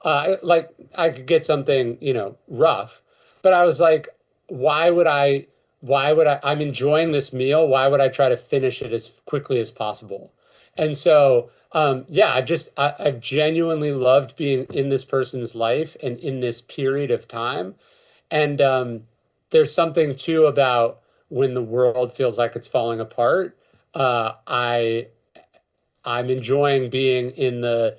Like I could get something, rough. But I was like, why would I? Why would I? I'm enjoying this meal. Why would I try to finish it as quickly as possible? And so, yeah, I've genuinely loved being in this person's life and in this period of time. And there's something too about when the world feels like it's falling apart. I'm enjoying being in the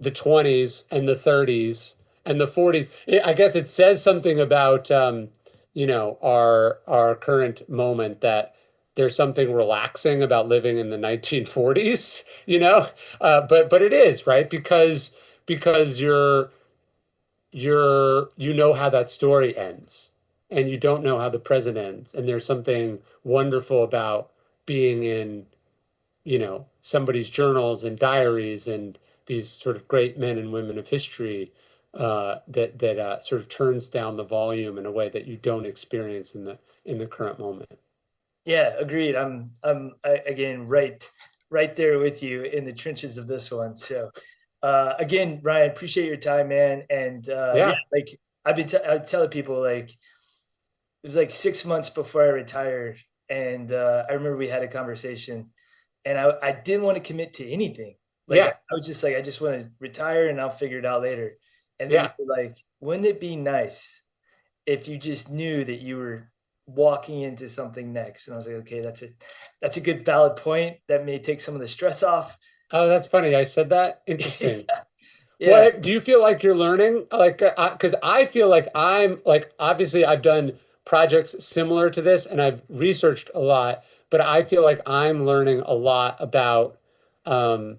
20s and the 30s and the 40s. I guess it says something about our current moment that there's something relaxing about living in the 1940s, but it is, right? Because you know how that story ends and you don't know how the present ends. And there's something wonderful about being in somebody's journals and diaries and these sort of great men and women of history that sort of turns down the volume in a way that you don't experience in the current moment. yeah, agreed. Again right there with you in the trenches of this one. So again, Ryan, appreciate your time, man. And yeah, Yeah, like I telling people like it was like 6 months before I retired, and I remember we had a conversation, and I didn't want to commit to anything. Like yeah, I was just like, I just want to retire, and I'll figure it out later. And then you yeah. were like, wouldn't it be nice if you just knew that you were walking into something next? And I was like, okay, that's a good valid point. That may take some of the stress off. Oh, that's funny. I said that. Interesting. Yeah. What do you feel like you're learning? Like, because I feel like I'm like, obviously I've done projects similar to this and I've researched a lot, but I feel like I'm learning a lot about um,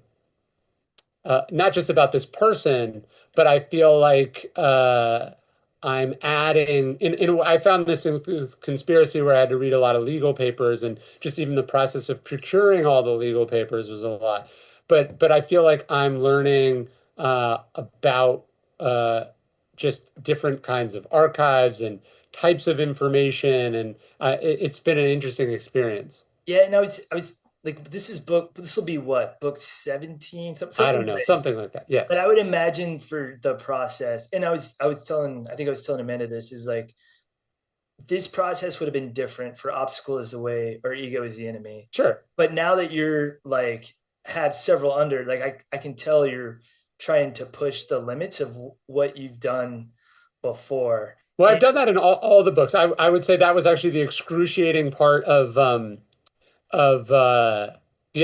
not just about this person, but I feel like I'm adding I found this in conspiracy where I had to read a lot of legal papers, and just even the process of procuring all the legal papers was a lot. But I feel like I'm learning about just different kinds of archives and types of information, and it's been an interesting experience. Yeah, and I was like, this will be what, book 17, some I don't know, anyways. something like that. Yes. But I would imagine for the process, and I think I was telling Amanda this, is like this process would have been different for obstacle is the way or ego is the enemy. Sure. But now that you're like have several under, like I can tell you're trying to push the limits of what you've done before. Well, I've And done that in all the books. I would say that was actually the excruciating part of The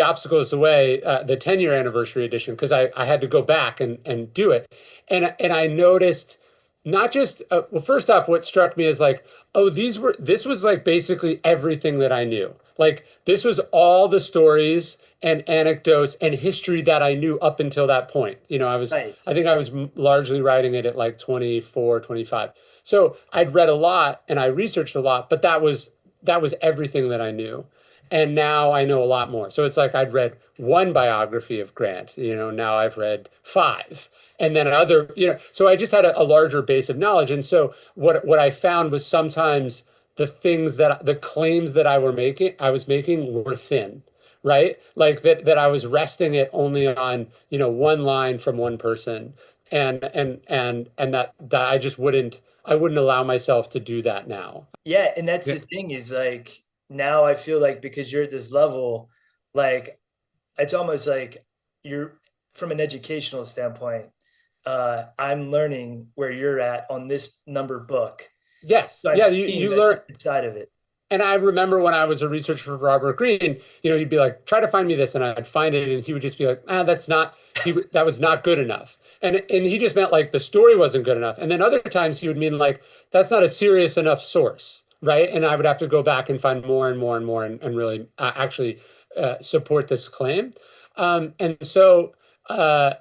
Obstacle is the Way, the 10-year anniversary edition, because I had to go back and do it. And I noticed not just well, first off, what struck me is like, oh, this was like basically everything that I knew. Like this was all the stories and anecdotes and history that I knew up until that point. right. I think I was largely writing it at like 24, 25. So I'd read a lot and I researched a lot, but that was everything that I knew. And now I know a lot more. So it's like I'd read one biography of Grant, now I've read five. And then so I just had a larger base of knowledge. And so what I found was sometimes the claims that I was making were thin, right? Like that I was resting it only on, one line from one person. And that I wouldn't allow myself to do that now. Yeah, and that's Yeah. the thing is like now I feel like because you're at this level, like it's almost like you're from an educational standpoint, I'm learning where you're at on this number book. Yes. So I'm Yeah. seeing You a learn. different side of it. And I remember when I was a researcher for Robert Greene, he'd be like, try to find me this. And I'd find it. And he would just be like, that was not good enough. And he just meant like the story wasn't good enough. And then other times he would mean like, that's not a serious enough source. Right. And I would have to go back and find more and more and more and really actually support this claim. And so, as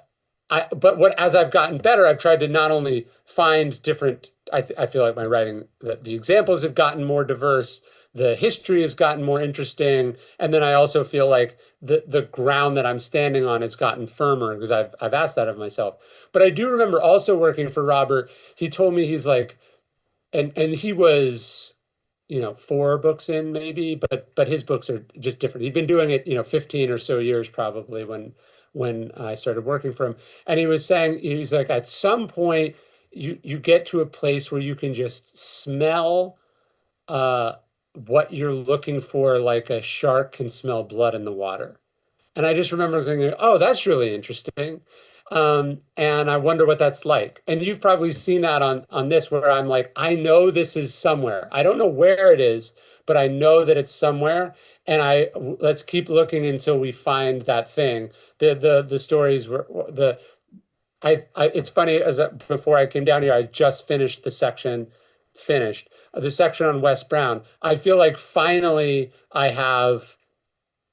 I've gotten better, I've tried to not only find different, I feel like my writing, the examples have gotten more diverse, the history has gotten more interesting, and then I also feel like the ground that I'm standing on has gotten firmer because I've asked that of myself. But I do remember also working for Robert. He told me he's like, and he was, four books in maybe, but his books are just different. He'd been doing it, 15 or so years probably when I started working for him. And he was saying, he's like, at some point you get to a place where you can just smell uh, what you're looking for, like a shark can smell blood in the water. And I just remember thinking, oh, that's really interesting. And I wonder what that's like. And you've probably seen that on this, where I'm like, I know this is somewhere. I don't know where it is, but I know that it's somewhere. And let's keep looking until we find that thing. The stories were it's funny before I came down here, I just finished the section on Wes Brown. I feel like finally I have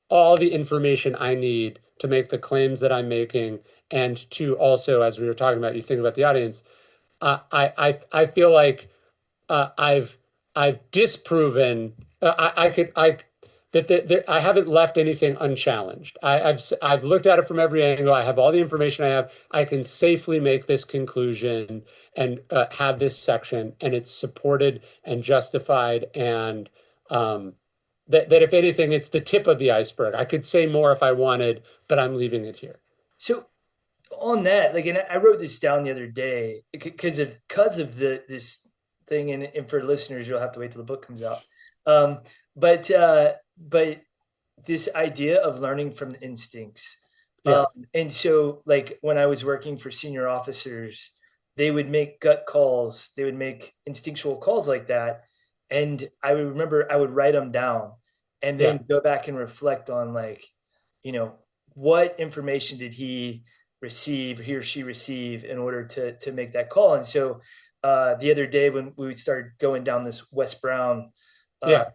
all the information I need to make the claims that I'm making, and to also, as we were talking about, you think about the audience. I feel like I've disproven. I could I that I haven't left anything unchallenged. I've looked at it from every angle. I have all the information I have. I can safely make this conclusion and have this section, and it's supported and justified, and that if anything, it's the tip of the iceberg. I could say more if I wanted, but I'm leaving it here. So on that, like, and I wrote this down the other day because of this thing, and for listeners, you'll have to wait till the book comes out. Um, but this idea of learning from the instincts. Yes. And so like when I was working for senior officers, they would make gut calls, they would make instinctual calls like that. And I would remember I would write them down and Yeah. then go back and reflect on like, what information did he or she receive in order to make that call. And so the other day when we started going down this Wes Brown Yeah.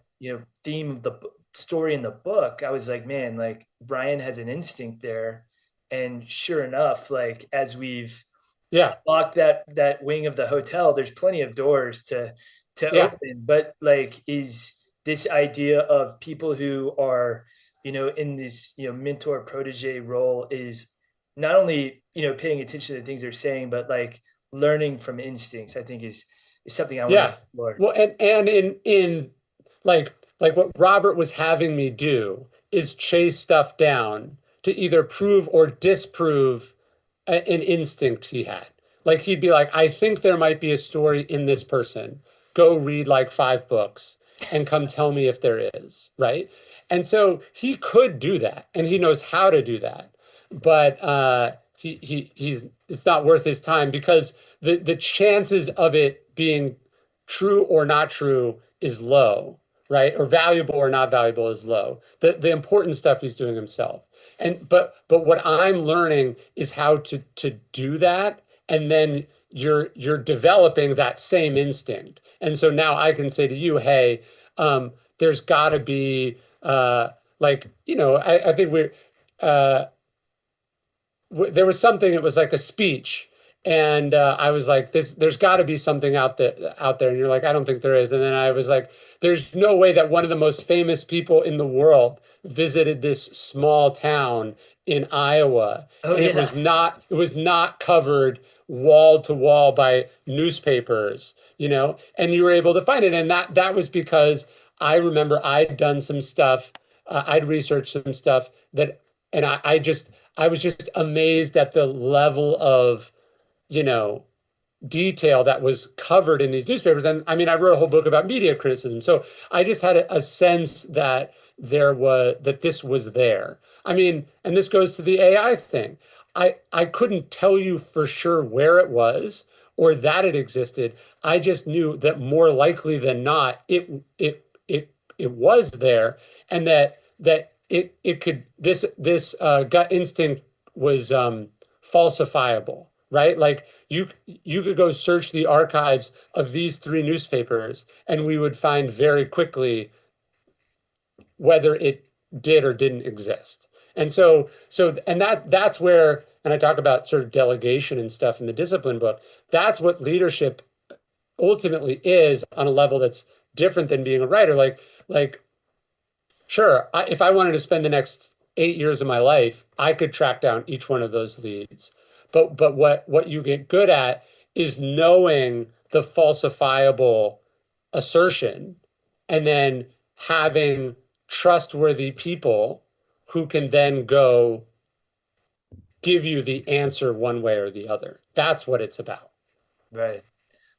theme of the story in the book, I was like, man, like Brian has an instinct there. And sure enough, like as we've Yeah. unlocked that wing of the hotel, there's plenty of doors to Yeah. open. But like, is this idea of people who are, in this, mentor protege role is not only, paying attention to the things they're saying, but like learning from instincts, I think is something I want to Yeah. explore. Well, and in like what Robert was having me do is chase stuff down to either prove or disprove an instinct he had. Like he'd be like, I think there might be a story in this person. Go read like 5 books and come tell me if there is, right? And so he could do that, and he knows how to do that. But he's it's not worth his time because the chances of it being true or not true is low, right? Or valuable or not valuable is low. The important stuff he's doing himself. And but what I'm learning is how to do that, and then you're developing that same instinct. And so now I can say to you, hey, there's got to be I think we're uh, there was something. It was like a speech, and I was like, "This, there's got to be something out there." And you're like, "I don't think there is." And then I was like, "There's no way that one of the most famous people in the world visited this small town in Iowa, Oh and yeah. it was not covered wall to wall by newspapers, and you were able to find it, and that was because I remember I'd done some stuff, I'd researched some stuff that, and I was just amazed at the level of, you know, detail that was covered in these newspapers. And I mean, I wrote a whole book about media criticism. So I just had a sense that that this was there. I mean, and this goes to the AI thing. I couldn't tell you for sure where it was or that it existed. I just knew that more likely than not, it was there, and that it could this gut instinct was falsifiable, right? Like you could go search the archives of these 3 newspapers, and we would find very quickly whether it did or didn't exist. And and that's where, and I talk about sort of delegation and stuff in the discipline book. That's what leadership ultimately is on a level that's different than being a writer. Like sure, if I wanted to spend the next 8 years of my life, I could track down each one of those leads. But what you get good at is knowing the falsifiable assertion, and then having trustworthy people who can then go give you the answer one way or the other. That's what it's about. Right.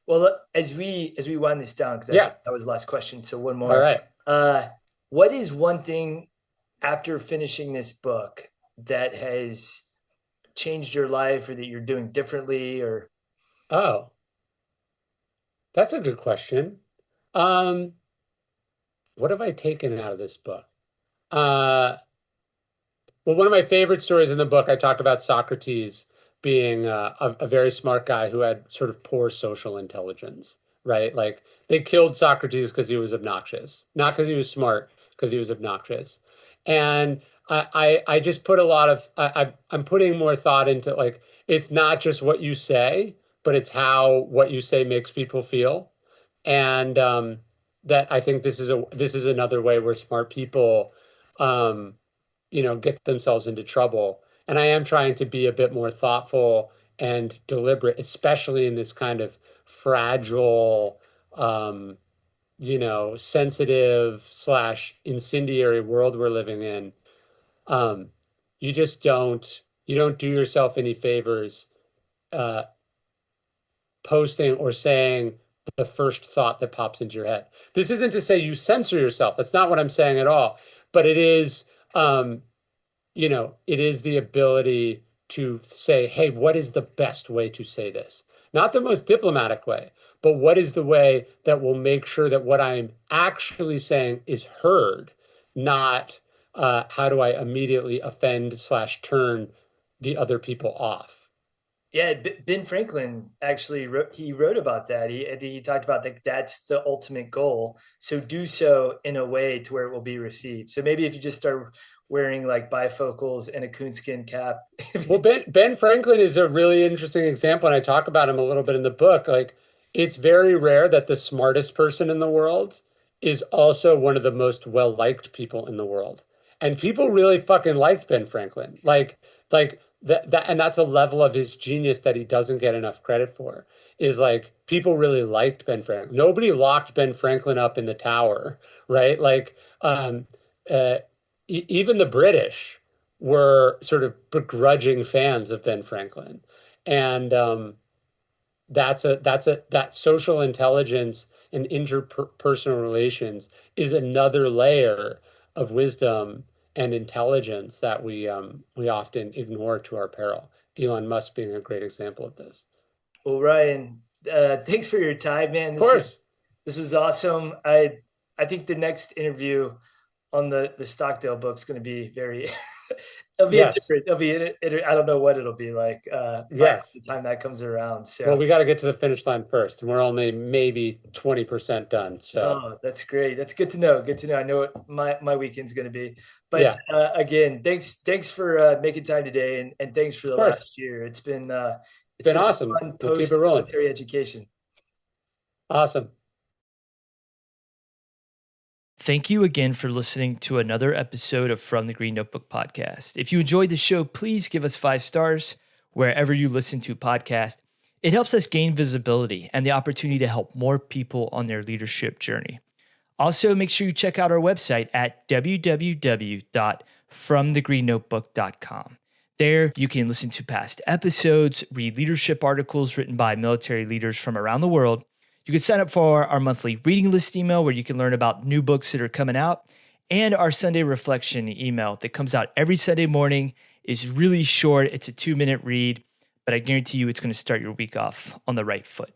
Well, as we wind this down, because I Yeah. said that was the last question, so one All more. right. What is one thing after finishing this book that has changed your life, or that you're doing differently, or Oh, that's a good question. Um, what have I taken out of this book? Uh, Well, one of my favorite stories in the book, I talk about Socrates being a very smart guy who had sort of poor social intelligence, right? Like they killed Socrates because he was obnoxious, not because he was smart, because he was obnoxious. And I just put a lot of I'm putting more thought into, like, it's not just what you say, but it's how what you say makes people feel. And that I think this is another way where smart people um, get themselves into trouble. And I am trying to be a bit more thoughtful and deliberate, especially in this kind of fragile, um, sensitive slash incendiary world we're living in. Um, you don't do yourself any favors uh, posting or saying the first thought that pops into your head. This isn't to say you censor yourself. That's not what I'm saying at all. But it is, um, it is the ability to say, hey, what is the best way to say this? Not the most diplomatic way, but what is the way that will make sure that what I'm actually saying is heard, not how do I immediately offend slash turn the other people off. Yeah, Ben Franklin actually wrote about that. I think he talked about that's the ultimate goal. So do so in a way to where it will be received. So maybe if you just start wearing like bifocals and a coonskin cap. Well, Ben Franklin is a really interesting example, and I talk about him a little bit in the book. Like, it's very rare that the smartest person in the world is also one of the most well-liked people in the world. And people really fucking liked Ben Franklin. Like that, and that's a level of his genius that he doesn't get enough credit for. Is like people really liked Ben Franklin. Nobody locked Ben Franklin up in the tower, right? Like, uh, even the British were sort of begrudging fans of Ben Franklin. And that social intelligence and interpersonal relations is another layer of wisdom and intelligence that we often ignore to our peril. Elon Musk being a great example of this. Well, Ryan, thanks for your time, man. Of course. This was awesome. I think the next interview on the Stockdale book is going to be very it'll be a Yes. different, I don't know what it'll be like by Yes. the time that comes around. Well, So we got to get to the finish line first, and we're only maybe 20% done. So, oh, that's great. That's good to know. Good to know. I know what my weekend's going to be. But yeah, again, thanks for making time today, and thanks for of the course. last year. It's It's been been awesome. a fun We'll keep it rolling. post-military education. Awesome. Thank you again for listening to another episode of From the Green Notebook podcast. If you enjoyed the show, please give us 5 stars wherever you listen to podcasts. It helps us gain visibility and the opportunity to help more people on their leadership journey. Also, make sure you check out our website at www.fromthegreennotebook.com. There, you can listen to past episodes, read leadership articles written by military leaders from around the world. You can sign up for our monthly reading list email where you can learn about new books that are coming out, and our Sunday reflection email that comes out every Sunday morning. Is really short. It's a 2-minute read, but I guarantee you it's going to start your week off on the right foot.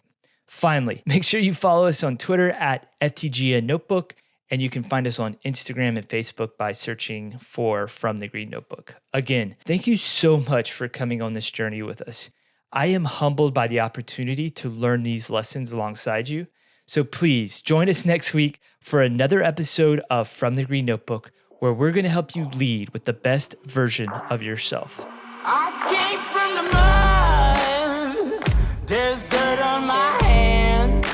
Finally, make sure you follow us on Twitter at FTGN Notebook, and you can find us on Instagram and Facebook by searching for From the Green Notebook. Again, thank you so much for coming on this journey with us. I am humbled by the opportunity to learn these lessons alongside you. So please join us next week for another episode of From the Green Notebook, where we're going to help you lead with the best version of yourself. I came from the mud. There's dirt on my hands.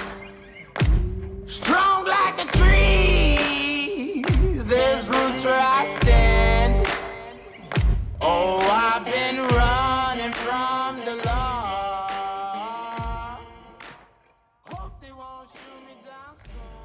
Strong like a tree. There's roots where I stand. Oh, I've been running from the law. Hope they won't shoot me down soon.